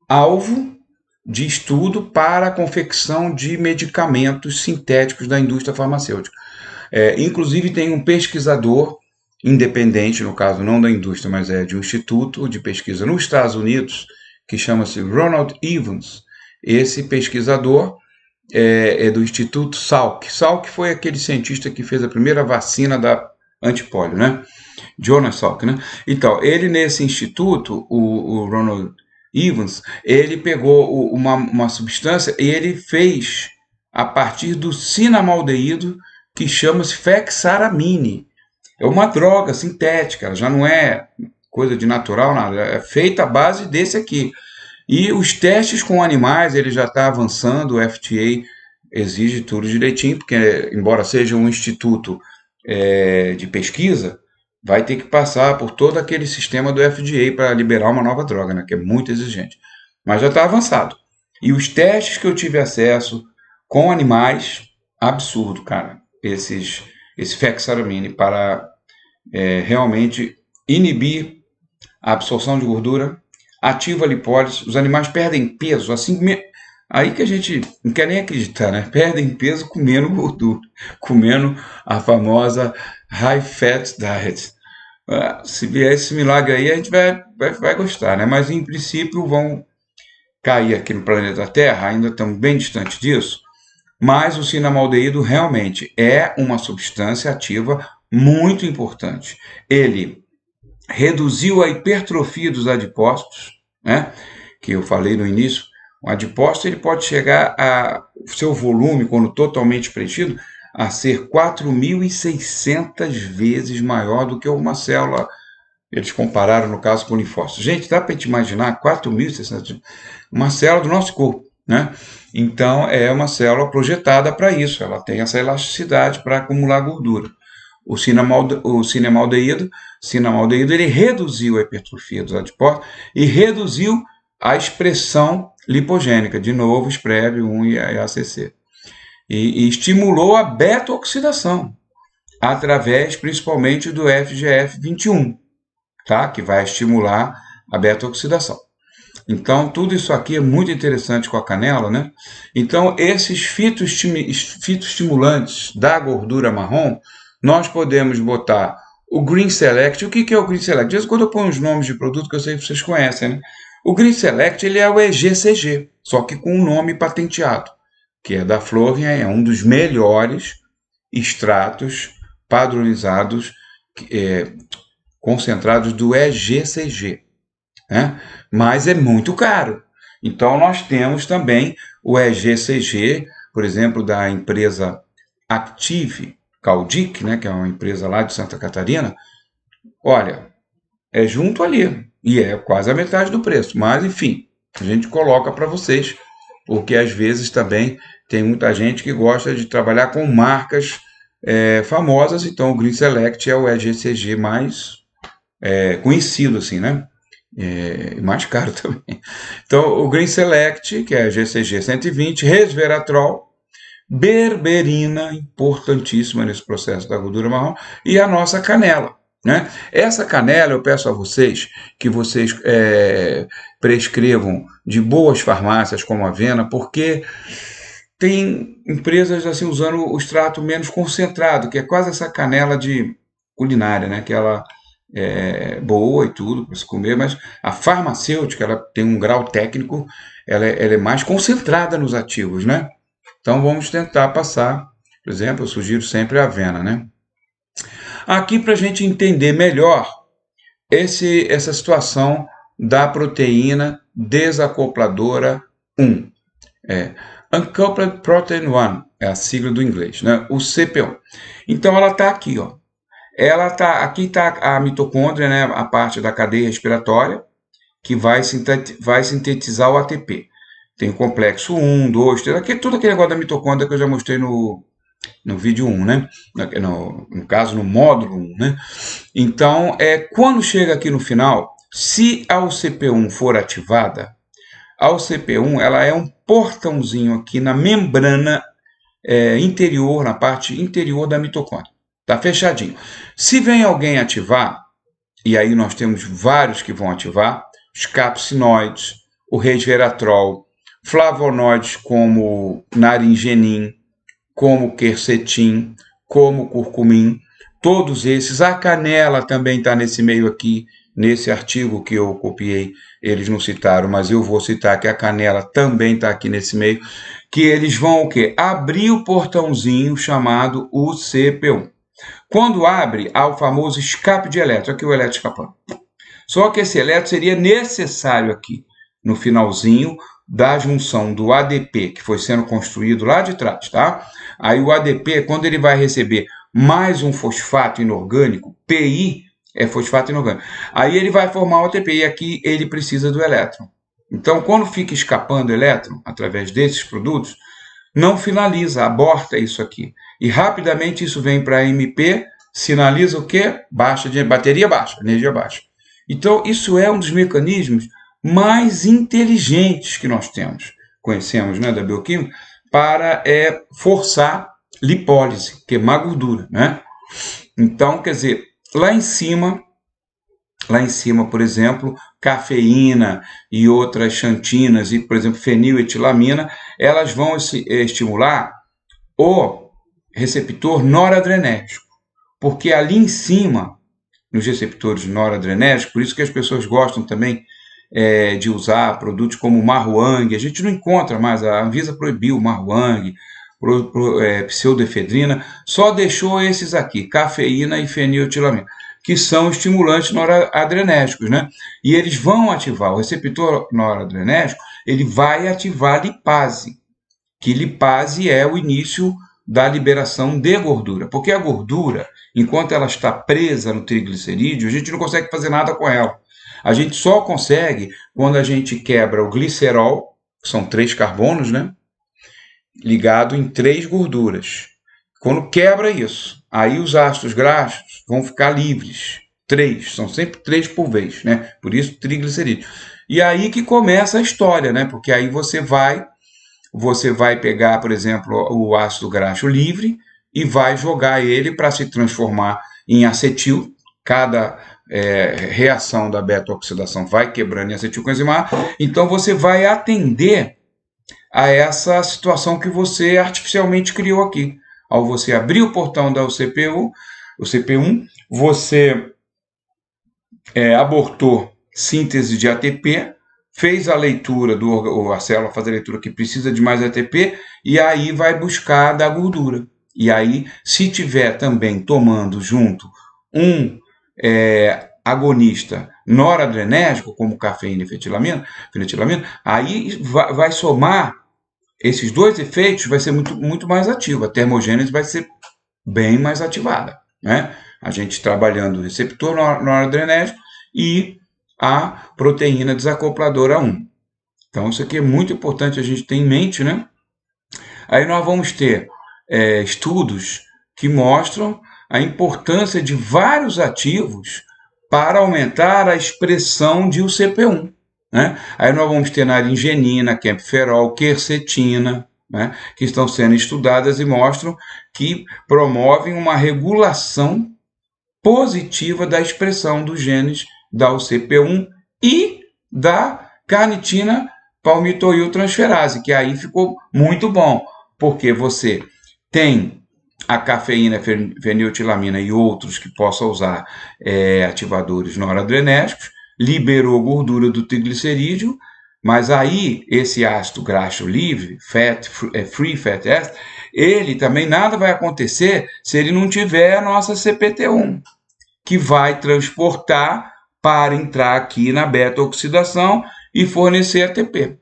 alvo de estudo para a confecção de medicamentos sintéticos da indústria farmacêutica. Inclusive, tem um pesquisador independente, no caso não da indústria, mas de um instituto de pesquisa nos Estados Unidos, que chama-se Ronald Evans. Esse pesquisador é do Instituto Salk. Salk foi aquele cientista que fez a primeira vacina da antipólio, né? Jonas Salk, né? Então, ele nesse instituto, o Ronald Evans, ele pegou uma substância e ele fez a partir do cinamaldeído que chama-se fexaramine. É uma droga sintética, ela já não é coisa de natural, nada, é feita à base desse aqui. E os testes com animais, ele já está avançando, o FDA exige tudo direitinho, porque embora seja um instituto de pesquisa, vai ter que passar por todo aquele sistema do FDA para liberar uma nova droga, né, que é muito exigente. Mas já está avançado. E os testes que eu tive acesso com animais, absurdo, cara. Esse fexaramine para realmente inibir a absorção de gordura, ativa a lipólise, os animais perdem peso, assim, aí que a gente não quer nem acreditar, né? Perdem peso comendo gordura, comendo a famosa high fat diet. Se vier esse milagre aí, a gente vai gostar, né? Mas em princípio vão cair aqui no planeta Terra, ainda estamos bem distantes disso, mas o cinamaldeído realmente é uma substância ativa muito importante. Ele reduziu a hipertrofia dos adipócitos, né? Que eu falei no início. O adipócito ele pode chegar a seu volume, quando totalmente preenchido, a ser 4.600 vezes maior do que uma célula. Eles compararam, no caso, com o linfócito. Gente, dá para a gente imaginar 4.600, uma célula do nosso corpo, né? Então, é uma célula projetada para isso. Ela tem essa elasticidade para acumular gordura. O cinamaldeído, ele reduziu a hipertrofia dos adipócitos e reduziu a expressão lipogênica, de novo, SPREV1 e ACC. E estimulou a beta-oxidação, através principalmente do FGF21, tá? Que vai estimular a beta-oxidação. Então, tudo isso aqui é muito interessante com a canela, né? Então, esses fitoestimulantes da gordura marrom, nós podemos botar o Green Select. O que é o Green Select? De vez em quando eu ponho os nomes de produto que eu sei que vocês conhecem, né? O Green Select ele é o EGCG, só que com um nome patenteado, que é da Florian, é um dos melhores extratos padronizados, concentrados do EGCG, né? Mas é muito caro. Então, nós temos também o EGCG, por exemplo, da empresa Active Caldic, né, que é uma empresa lá de Santa Catarina. Olha, é junto ali, e é quase a metade do preço. Mas, enfim, a gente coloca para vocês, porque às vezes também tem muita gente que gosta de trabalhar com marcas famosas, então o Green Select é o EGCG mais conhecido, assim, né? Mais caro também. Então, o Green Select, que é GCG 120, resveratrol, berberina, importantíssima nesse processo da gordura marrom, e a nossa canela, né? Essa canela eu peço a vocês que vocês prescrevam de boas farmácias como a Avena, porque tem empresas assim usando o extrato menos concentrado, que é quase essa canela de culinária, né? Que ela é boa e tudo para se comer, mas a farmacêutica ela tem um grau técnico, ela é mais concentrada nos ativos, né? Então vamos tentar passar, por exemplo, eu sugiro sempre a avena, né? Aqui para a gente entender melhor essa situação da proteína desacopladora 1. Uncoupled Protein 1, é a sigla do inglês, né? O CP1. Então ela está aqui, ó. Aqui está a mitocôndria, né? A parte da cadeia respiratória, que vai sintetizar o ATP. Tem o complexo 1, 2, 3, tudo aquele negócio da mitocôndria que eu já mostrei no no vídeo 1, né? No caso, no módulo 1, né? Então, quando chega aqui no final, se a UCP1 for ativada, a UCP1 ela é um portãozinho aqui na membrana interior, na parte interior da mitocôndria. Está fechadinho. Se vem alguém ativar, e aí nós temos vários que vão ativar, os capsinoides, o resveratrol, flavonoides como naringenin, como quercetim, como curcumim, todos esses. A canela também está nesse meio aqui, nesse artigo que eu copiei, eles não citaram, mas eu vou citar que a canela também está aqui nesse meio, que eles vão o quê? Abrir o portãozinho chamado UCP1. Quando abre, há o famoso escape de elétron, aqui o elétron escapando. Só que esse elétron seria necessário aqui, no finalzinho da junção do ADP, que foi sendo construído lá de trás, tá? Aí o ADP, quando ele vai receber mais um fosfato inorgânico, PI é fosfato inorgânico, aí ele vai formar o ATP, e aqui ele precisa do elétron. Então, quando fica escapando elétron, através desses produtos, não finaliza, aborta isso aqui. E rapidamente isso vem para MP, sinaliza o quê? Bateria baixa, energia baixa. Então, isso é um dos mecanismos mais inteligentes que nós temos, conhecemos, né, da bioquímica, para forçar lipólise, queimar gordura, né? Então, quer dizer, lá em cima, por exemplo, cafeína e outras xantinas e, por exemplo, feniletilamina, elas vão estimular o receptor noradrenérgico, porque ali em cima, nos receptores noradrenérgicos, por isso que as pessoas gostam também de usar produtos como marruang. A gente não encontra mais, a Anvisa proibiu marruang, pseudoefedrina, só deixou esses aqui, cafeína e feniletilamina, que são estimulantes noradrenérgicos, né? E eles vão ativar, o receptor noradrenérgico, ele vai ativar lipase, que lipase é o início da liberação de gordura, porque a gordura, enquanto ela está presa no triglicerídeo, a gente não consegue fazer nada com ela. A gente só consegue quando a gente quebra o glicerol, que são 3 carbonos, né? Ligado em 3 gorduras. Quando quebra isso, aí os ácidos graxos vão ficar livres. 3, são sempre 3 por vez, né? Por isso triglicerídeo. E aí que começa a história, né? Porque aí você vai pegar, por exemplo, o ácido graxo livre e vai jogar ele para se transformar em acetil. Cada reação da beta-oxidação vai quebrando em acetilcoenzimar. Então você vai atender a essa situação que você artificialmente criou aqui. Ao você abrir o portão da UCP1, você abortou síntese de ATP, fez a leitura, a célula faz a leitura que precisa de mais ATP, e aí vai buscar da gordura. E aí, se tiver também tomando junto um agonista noradrenérgico, como cafeína e fenitilamina, aí vai somar esses 2 efeitos, vai ser muito, muito mais ativo. A termogênese vai ser bem mais ativada, né? A gente trabalhando o receptor noradrenérgico e a proteína desacopladora 1. Então, isso aqui é muito importante a gente ter em mente, né? Aí nós vamos ter estudos que mostram a importância de vários ativos para aumentar a expressão de UCP1, né? Aí nós vamos ter naringenina, camphorol, quercetina, né? Que estão sendo estudadas e mostram que promovem uma regulação positiva da expressão dos genes da UCP1 e da carnitina palmitoiltransferase, que aí ficou muito bom, porque você tem a cafeína, feniletilamina e outros que possam usar ativadores noradrenérgicos, liberou gordura do triglicerídeo, mas aí esse ácido graxo livre, free fatty acid, ele também nada vai acontecer se ele não tiver a nossa CPT1, que vai transportar para entrar aqui na beta-oxidação e fornecer ATP.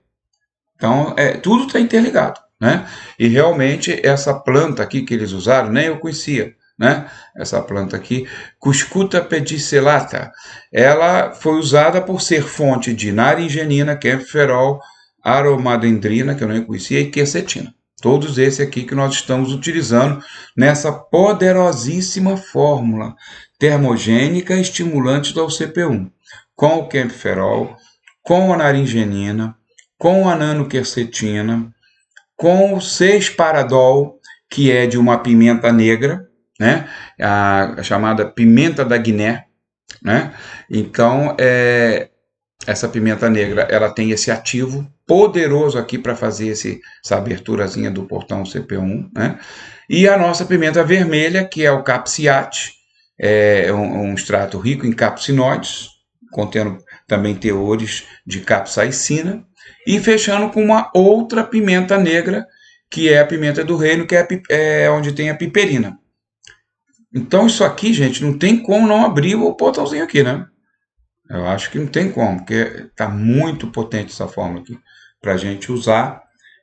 Então, tudo está interligado, né? E realmente essa planta aqui que eles usaram, nem eu conhecia, né? Essa planta aqui, Cuscuta pedicellata, ela foi usada por ser fonte de naringenina, camphorol, aromadendrina, que eu nem conhecia, e quercetina. Todos esses aqui que nós estamos utilizando nessa poderosíssima fórmula termogênica estimulante do CP1, com o camphorol, com a naringenina, com a nanoquercetina, com o 6-paradol, que é de uma pimenta negra, né? A chamada pimenta da Guiné, né? Então, essa pimenta negra, ela tem esse ativo poderoso aqui para fazer essa aberturazinha do portão CP1, né? E a nossa pimenta vermelha, que é o capsiate, é um extrato rico em capsinoides, contendo também teores de capsaicina, e fechando com uma outra pimenta negra, que é a pimenta do reino, que é onde tem a piperina. Então isso aqui, gente, não tem como não abrir o portãozinho aqui, né? Eu acho que não tem como, porque está muito potente essa fórmula aqui para a gente usar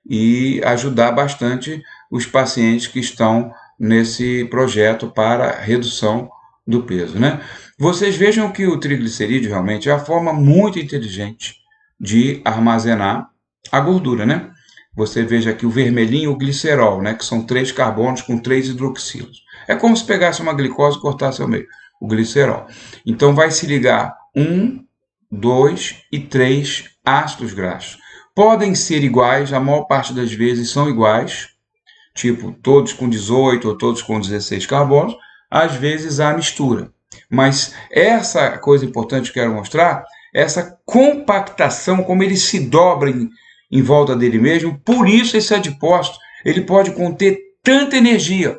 e ajudar bastante os pacientes que estão nesse projeto para redução do peso, né? Vocês vejam que o triglicerídeo realmente é a forma muito inteligente de armazenar a gordura, né? Você veja aqui o vermelhinho e o glicerol, né? Que são 3 carbonos com 3 hidroxilos. É como se pegasse uma glicose e cortasse ao meio, o glicerol. Então vai se ligar 1, 2 e 3 ácidos graxos. Podem ser iguais, a maior parte das vezes são iguais, tipo todos com 18 ou todos com 16 carbonos, às vezes há mistura. Mas essa coisa importante que eu quero mostrar, essa compactação, como ele se dobra em volta dele mesmo, por isso esse adipócito, ele pode conter tanta energia,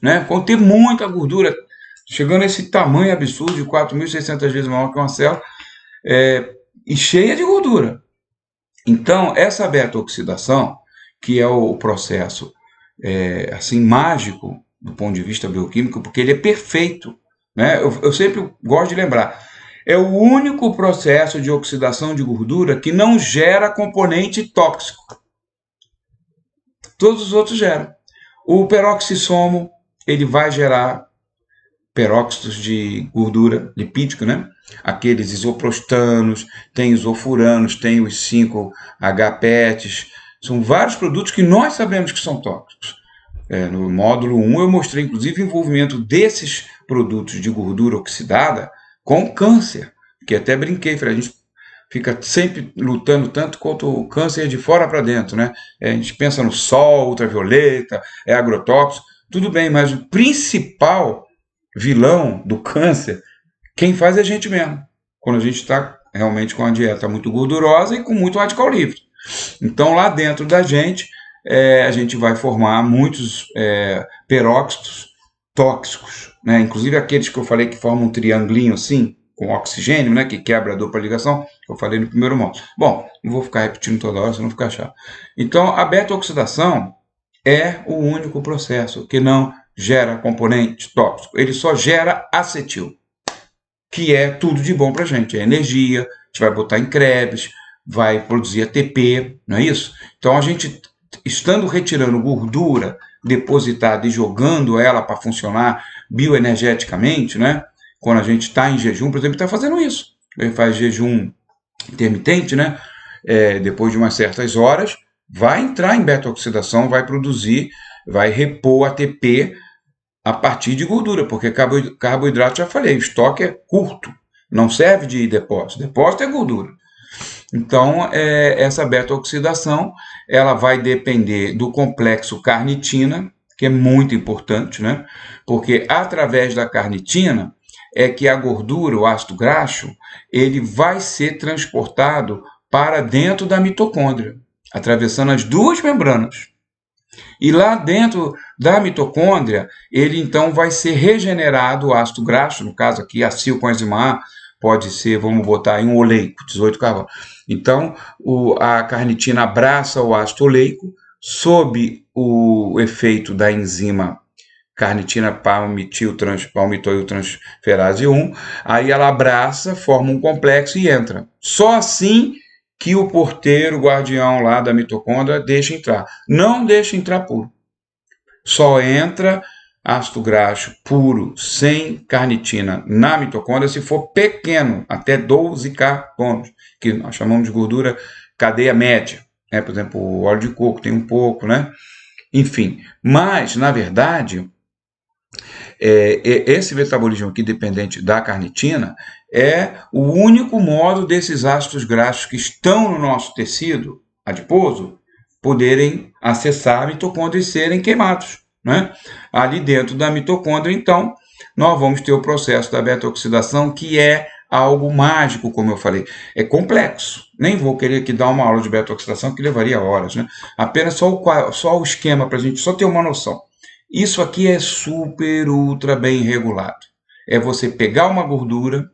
né? Conter muita gordura, chegando a esse tamanho absurdo de 4.600 vezes maior que uma célula, e cheia de gordura. Então, essa beta-oxidação, que é o processo assim mágico do ponto de vista bioquímico, porque ele é perfeito, né? Eu sempre gosto de lembrar, é o único processo de oxidação de gordura que não gera componente tóxico. Todos os outros geram. O peroxissomo, ele vai gerar peróxidos de gordura lipídica, né? Aqueles isoprostanos, tem isofuranos, tem os 5-HPETs, são vários produtos que nós sabemos que são tóxicos. No módulo 1 eu mostrei inclusive o envolvimento desses produtos de gordura oxidada com câncer, que até brinquei, falei, a gente fica sempre lutando tanto quanto o câncer de fora para dentro, né? A gente pensa no sol, ultravioleta, agrotóxico, tudo bem, mas o principal vilão do câncer, quem faz é a gente mesmo, quando a gente está realmente com uma dieta muito gordurosa e com muito radical livre. Então, lá dentro da gente, a gente vai formar muitos peróxidos tóxicos, né? Inclusive aqueles que eu falei que formam um triangulinho assim, com oxigênio, né? Que quebra a dupla ligação, que eu falei no primeiro módulo. Bom, não vou ficar repetindo toda hora, senão fica chato. Então, a beta-oxidação é o único processo que não gera componente tóxico, ele só gera acetil, que é tudo de bom para a gente, é energia, a gente vai botar em Krebs, vai produzir ATP, não é isso? Então a gente, estando retirando gordura depositada e jogando ela para funcionar bioenergeticamente, né? Quando a gente está em jejum, por exemplo, está fazendo isso, ele faz jejum intermitente, né? Depois de umas certas horas, vai entrar em beta-oxidação, vai produzir, vai repor ATP a partir de gordura, porque carboidrato, já falei, o estoque é curto, não serve de depósito, depósito é gordura. Então, essa beta-oxidação, ela vai depender do complexo carnitina, que é muito importante, né? Porque através da carnitina é que a gordura, o ácido graxo, ele vai ser transportado para dentro da mitocôndria, atravessando as duas membranas. E lá dentro da mitocôndria, ele então vai ser regenerado o ácido graxo, no caso aqui, acilcoenzima A, pode ser, vamos botar aí um oleico, 18 carbono. Então, a carnitina abraça o ácido oleico, sob o efeito da enzima carnitina palmitoiltransferase 1, aí ela abraça, forma um complexo e entra. Só assim que o porteiro, o guardião lá da mitocôndria deixa entrar. Não deixa entrar puro. Só entra ácido graxo puro, sem carnitina, na mitocôndria, se for pequeno, até 12 carbonos, que nós chamamos de gordura cadeia média. Por exemplo, o óleo de coco tem um pouco, né? enfim. Mas, na verdade, esse metabolismo aqui dependente da carnitina é o único modo desses ácidos graxos que estão no nosso tecido adiposo poderem acessar a mitocôndria e serem queimados, né? Ali dentro da mitocôndria, então, nós vamos ter o processo da beta-oxidação, que é algo mágico, como eu falei. É complexo. Nem vou querer aqui dar uma aula de beta-oxidação, que levaria horas, né? Apenas só o esquema, para a gente só ter uma noção. Isso aqui é super, ultra bem regulado. É você pegar uma gordura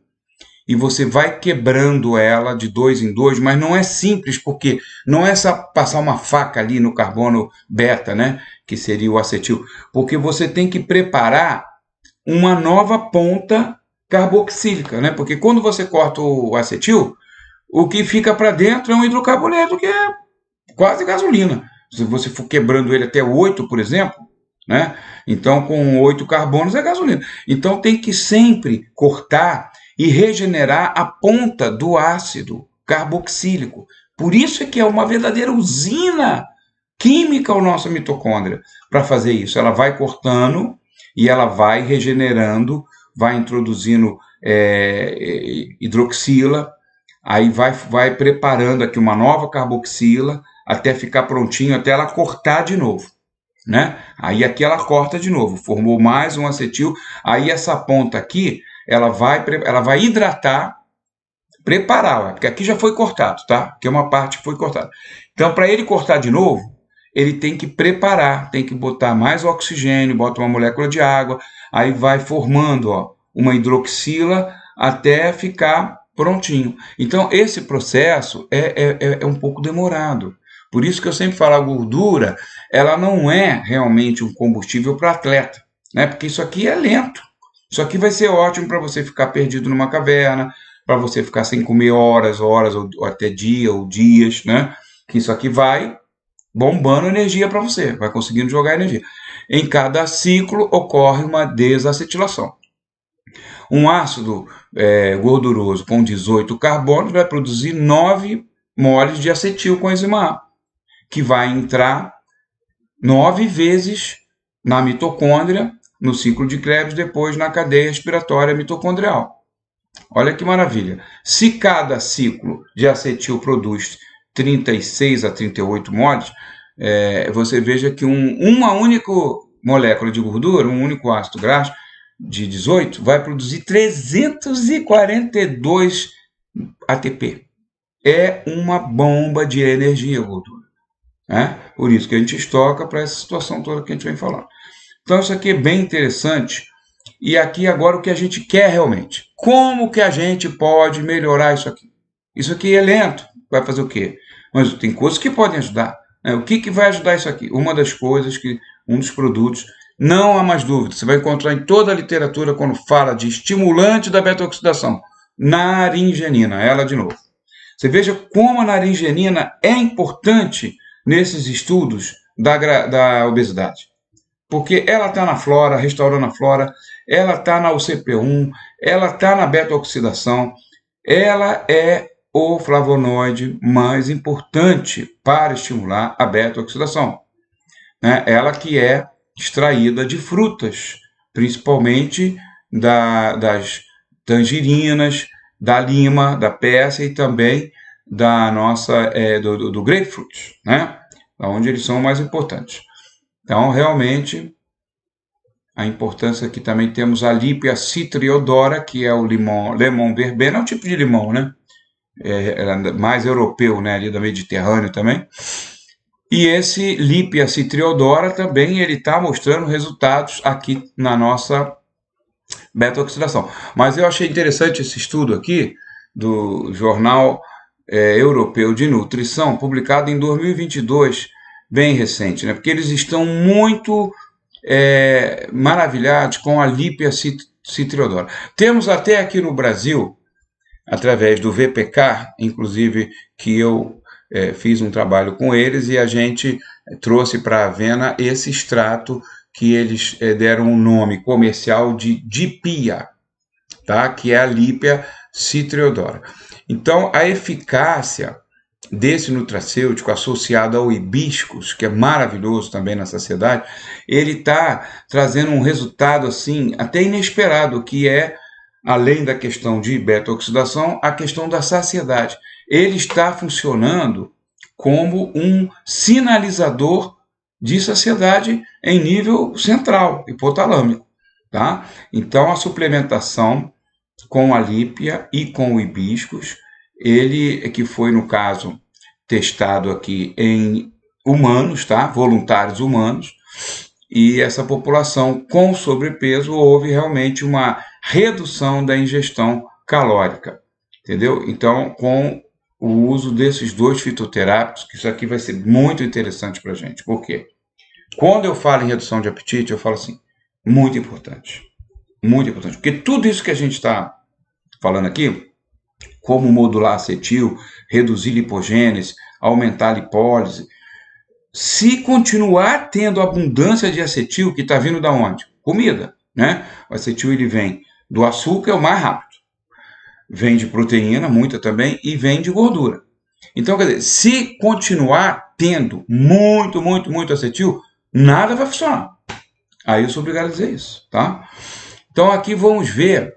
e você vai quebrando ela de 2 em 2, mas não é simples, porque não é só passar uma faca ali no carbono beta, né? Que seria o acetil. Porque você tem que preparar uma nova ponta carboxílica, né? Porque quando você corta o acetil, o que fica para dentro é um hidrocarboneto que é quase gasolina. Se você for quebrando ele até 8, por exemplo, né? Então, com 8 carbonos é gasolina. Então, tem que sempre cortar e regenerar a ponta do ácido carboxílico. Por isso é que é uma verdadeira usina química a nossa mitocôndria para fazer isso. Ela vai cortando e ela vai regenerando, vai introduzindo hidroxila, aí vai preparando aqui uma nova carboxila até ficar prontinho, até ela cortar de novo, né? Aí aqui ela corta de novo, formou mais um acetil, aí essa ponta aqui, ela vai hidratar, preparar, porque aqui já foi cortado, tá? Aqui é uma parte que foi cortada. Então, para ele cortar de novo, ele tem que preparar, tem que botar mais oxigênio, bota uma molécula de água, aí vai formando, ó, uma hidroxila até ficar prontinho. Então, esse processo é um pouco demorado. Por isso que eu sempre falo, a gordura, ela não é realmente um combustível para atleta, né? Porque isso aqui é lento. Isso aqui vai ser ótimo para você ficar perdido numa caverna, para você ficar sem comer horas, ou até dia ou dias, né? Que isso aqui vai bombando energia para você, vai conseguindo jogar energia. Em cada ciclo ocorre uma desacetilação. Um ácido gorduroso com 18 carbonos vai produzir 9 moles de acetil coenzima A, que vai entrar 9 vezes na mitocôndria, no ciclo de Krebs, depois na cadeia respiratória mitocondrial. Olha que maravilha. Se cada ciclo de acetil produz 36 a 38 moles, você veja que uma única molécula de gordura, um único ácido graxo de 18, vai produzir 342 ATP. É uma bomba de energia, gordura. Né? Por isso que a gente estoca para essa situação toda que a gente vem falando. Então, isso aqui é bem interessante. E aqui agora o que a gente quer realmente. Como que a gente pode melhorar isso aqui? Isso aqui é lento. Vai fazer o quê? Mas tem coisas que podem ajudar. Né? O que vai ajudar isso aqui? Uma das coisas um dos produtos, não há mais dúvida, você vai encontrar em toda a literatura quando fala de estimulante da beta-oxidação, naringenina, ela de novo. Você veja como a naringenina é importante nesses estudos da obesidade. Porque ela está na flora, restaurando a flora, ela está na UCP1, ela está na beta-oxidação, ela é o flavonoide mais importante para estimular a beta-oxidação. Né? Ela que é extraída de frutas, principalmente das tangerinas, da lima, da pêssega e também da nossa do grapefruit, né? Onde eles são mais importantes. Então, realmente, a importância aqui também temos a Lipia citriodora, que é o limão verbena, é um tipo de limão, né? Mais europeu, né? Ali do Mediterrâneo também. E esse Lipia citriodora também, ele está mostrando resultados aqui na nossa beta-oxidação. Mas eu achei interessante esse estudo aqui, do Jornal Europeu de Nutrição, publicado em 2022, bem recente, né? Porque eles estão muito maravilhados com a Lipia citriodora. Temos até aqui no Brasil, através do VPK, inclusive, que eu fiz um trabalho com eles e a gente trouxe para a Avena esse extrato que eles deram um nome comercial de Dipia, tá? Que é a Lipia citriodora. Então, a eficácia desse nutracêutico associado ao hibiscus, que é maravilhoso também na saciedade, ele está trazendo um resultado assim até inesperado, que é, além da questão de beta-oxidação, a questão da saciedade. Ele está funcionando como um sinalizador de saciedade em nível central, hipotalâmico. Tá? Então, a suplementação com a lípia e com o hibiscus, ele que foi, no caso, testado aqui em humanos, tá? Voluntários humanos, e essa população com sobrepeso houve realmente uma redução da ingestão calórica, entendeu? Então, com o uso desses dois fitoterápicos, que isso aqui vai ser muito interessante para a gente. Por quê? Quando eu falo em redução de apetite, eu falo assim, muito importante. Muito importante. Porque tudo isso que a gente está falando aqui, como modular acetil, reduzir lipogênese, aumentar a lipólise, se continuar tendo abundância de acetil, que está vindo da onde? Comida, né? O acetil ele vem do açúcar, é o mais rápido. Vem de proteína, muita também, e vem de gordura. Então, quer dizer, se continuar tendo muito acetil, nada vai funcionar. Aí eu sou obrigado a dizer isso, tá? Então, aqui vamos ver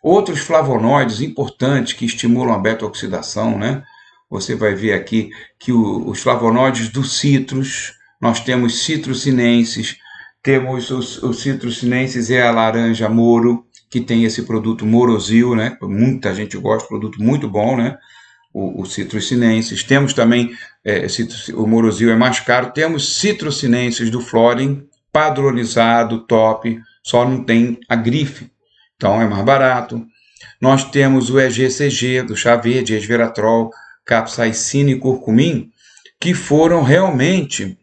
outros flavonoides importantes que estimulam a beta-oxidação, né? Você vai ver aqui que os flavonoides do citrus, nós temos citrussinenses, temos os citrussinenses é a laranja moro, que tem esse produto morosil, né? Muita gente gosta, produto muito bom, né? O citrussinenses. Temos também, o morosil é mais caro, temos citrussinenses do Florin, padronizado, top, só não tem a grife, então é mais barato. Nós temos o EGCG, do chá verde, resveratrol, capsaicina e curcumim, que foram realmente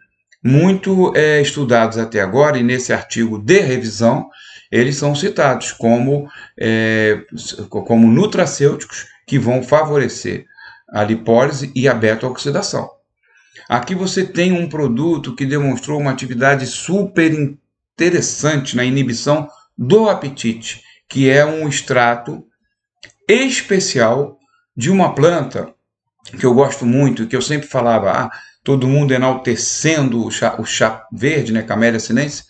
muito estudados até agora, e nesse artigo de revisão, eles são citados como nutracêuticos que vão favorecer a lipólise e a beta-oxidação. Aqui você tem um produto que demonstrou uma atividade super interessante na inibição do apetite, que é um extrato especial de uma planta que eu gosto muito, que eu sempre falava, todo mundo enaltecendo o chá verde, né, Camellia sinensis,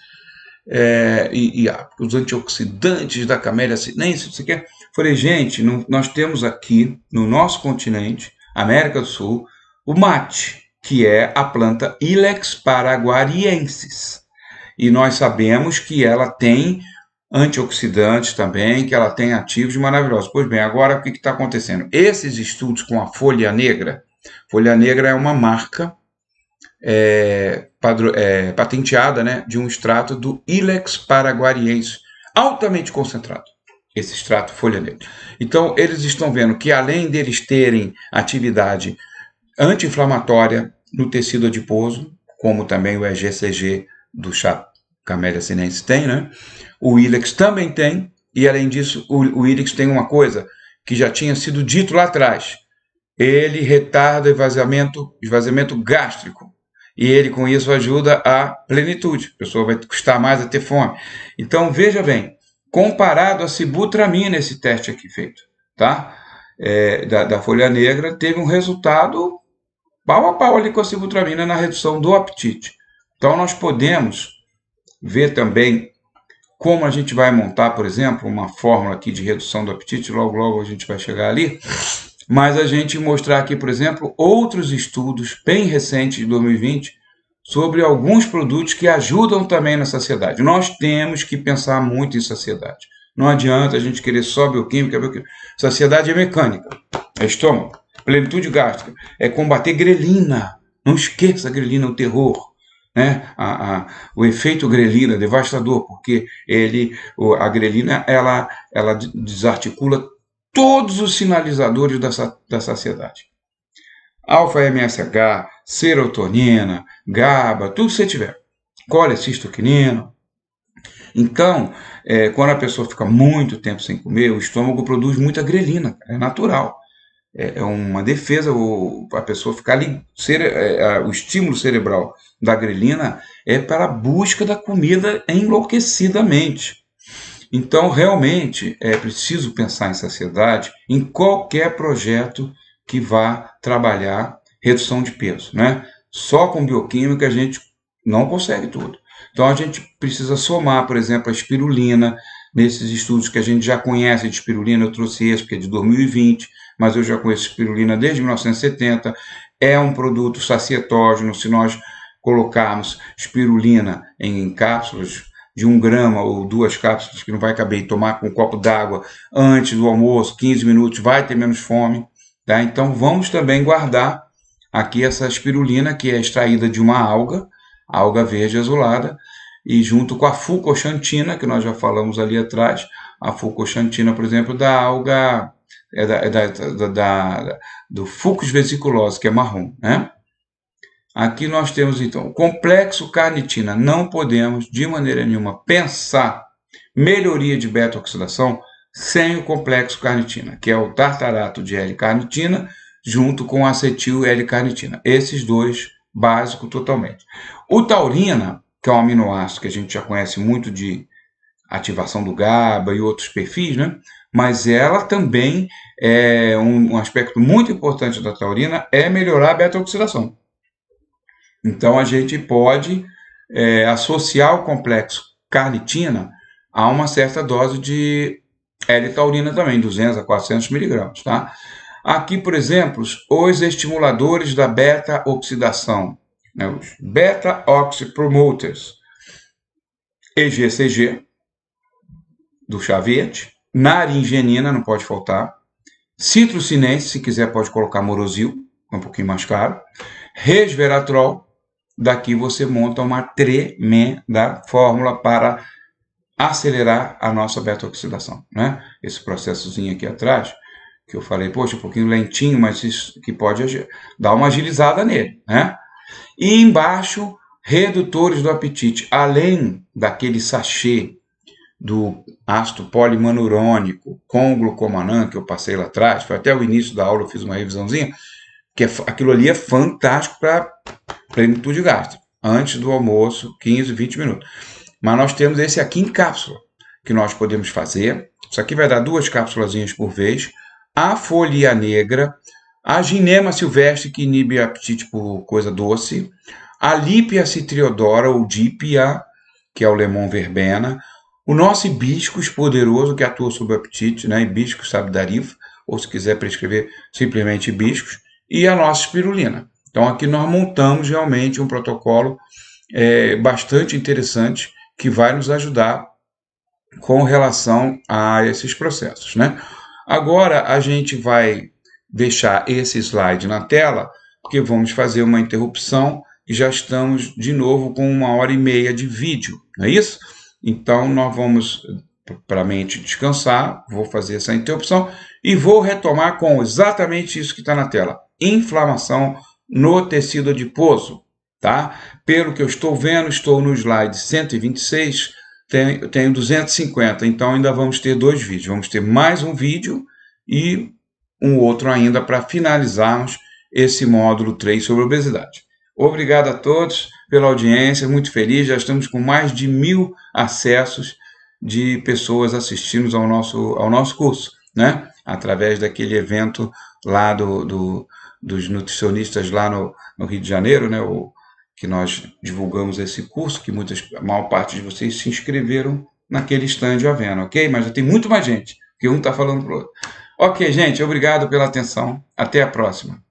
os antioxidantes da Camellia sinensis, você quer? Falei, gente, nós temos aqui no nosso continente, América do Sul, o mate, que é a planta Ilex paraguariensis. E nós sabemos que ela tem antioxidantes também, que ela tem ativos maravilhosos. Pois bem, agora o que está acontecendo? Esses estudos com a folha negra é uma marca patenteada, né, de um extrato do Ilex paraguariensis, altamente concentrado, esse extrato folha negra. Então, eles estão vendo que além deles terem atividade anti-inflamatória no tecido adiposo, como também o EGCG do chá Camellia sinensis tem, né? O Ilex também tem, e além disso, o Ilex tem uma coisa que já tinha sido dito lá atrás. Ele retarda o esvaziamento gástrico, e ele com isso ajuda a plenitude. A pessoa vai custar mais a ter fome. Então, veja bem, comparado a sibutramina, esse teste aqui feito, tá? Da folha negra, teve um resultado pau a pau ali com a sibutramina na redução do apetite. Então, nós podemos ver também como a gente vai montar, por exemplo, uma fórmula aqui de redução do apetite, logo a gente vai chegar ali, mas a gente mostrar aqui, por exemplo, outros estudos bem recentes de 2020 sobre alguns produtos que ajudam também na saciedade. Nós temos que pensar muito em saciedade. Não adianta a gente querer só bioquímica. Saciedade é mecânica, é estômago. Plenitude gástrica é combater grelina. Não esqueça a grelina, o terror. Né? O efeito grelina devastador, porque a grelina ela desarticula todos os sinalizadores da saciedade. Alfa-MSH, serotonina, GABA, tudo que você tiver. Colecistoquinina. Então, quando a pessoa fica muito tempo sem comer, o estômago produz muita grelina, é natural. É uma defesa, a pessoa ficar ali, o estímulo cerebral da grelina é para a busca da comida enlouquecidamente. Então, realmente, é preciso pensar em saciedade em qualquer projeto que vá trabalhar redução de peso, né? Só com bioquímica a gente não consegue tudo. Então a gente precisa somar, por exemplo, a espirulina, nesses estudos que a gente já conhece de espirulina. Eu trouxe esse porque é de 2020, mas eu já conheço espirulina desde 1970. É um produto sacietógeno. Se nós colocarmos espirulina em cápsulas de 1 grama ou 2 cápsulas, que não vai caber, e tomar com um copo d'água antes do almoço, 15 minutos, vai ter menos fome. Tá? Então vamos também guardar aqui essa espirulina, que é extraída de uma alga verde azulada, e junto com a fucoxantina, que nós já falamos ali atrás. A fucoxantina, por exemplo, da alga do Fucus vesiculosa, que é marrom, né? Aqui nós temos, então, o complexo carnitina. Não podemos, de maneira nenhuma, pensar melhoria de beta-oxidação sem o complexo carnitina, que é o tartarato de L-carnitina junto com acetil L-carnitina. Esses dois, básico totalmente. O taurina, que é um aminoácido que a gente já conhece muito de ativação do GABA e outros perfis, né? Mas ela também é um aspecto muito importante da taurina, é melhorar a beta-oxidação. Então a gente pode associar o complexo carnitina a uma certa dose de L-taurina também, 200 a 400 miligramas, tá? Aqui, por exemplo, os estimuladores da beta-oxidação, né, os beta-oxy promoters, EGCG, do chá verde, naringenina, não pode faltar, citrocinense, se quiser pode colocar morosil, é um pouquinho mais caro, resveratrol. Daqui você monta uma tremenda fórmula para acelerar a nossa beta-oxidação, né? Esse processozinho aqui atrás, que eu falei, poxa, um pouquinho lentinho, mas isso que pode dar uma agilizada nele, né? E embaixo, redutores do apetite, além daquele sachê do ácido polimanurônico com glucomannan, que eu passei lá atrás, foi até o início da aula, eu fiz uma revisãozinha, que aquilo ali é fantástico para plenitude gástrica, antes do almoço, 15, 20 minutos. Mas nós temos esse aqui em cápsula, que nós podemos fazer. Isso aqui vai dar 2 cápsulazinhas por vez. A folia negra, a ginema silvestre, que inibe apetite por coisa doce, a lípia citriodora, ou dípia, que é o lemon verbena, o nosso hibiscus poderoso, que atua sobre o apetite, né? Hibiscus sabidarifa, ou se quiser prescrever simplesmente hibiscus, e a nossa espirulina. Então aqui nós montamos realmente um protocolo bastante interessante que vai nos ajudar com relação a esses processos, né? Agora a gente vai deixar esse slide na tela, porque vamos fazer uma interrupção e já estamos de novo com 1h30 de vídeo, não é isso? Então nós vamos para a mente descansar, vou fazer essa interrupção e vou retomar com exatamente isso que está na tela: inflamação no tecido adiposo, tá? Pelo que eu estou vendo, estou no slide 126, tenho 250, então ainda vamos ter 2 vídeos. Vamos ter mais um vídeo e um outro ainda para finalizarmos esse módulo 3 sobre obesidade. Obrigado a todos pela audiência, muito feliz, já estamos com mais de 1000 acessos de pessoas assistindo ao nosso curso, né? Através daquele evento lá dos nutricionistas lá no Rio de Janeiro, né? Que nós divulgamos esse curso, que a maior parte de vocês se inscreveram naquele stand à venda, ok? Mas já tem muito mais gente, que um está falando para o outro. Ok, gente, obrigado pela atenção. Até a próxima.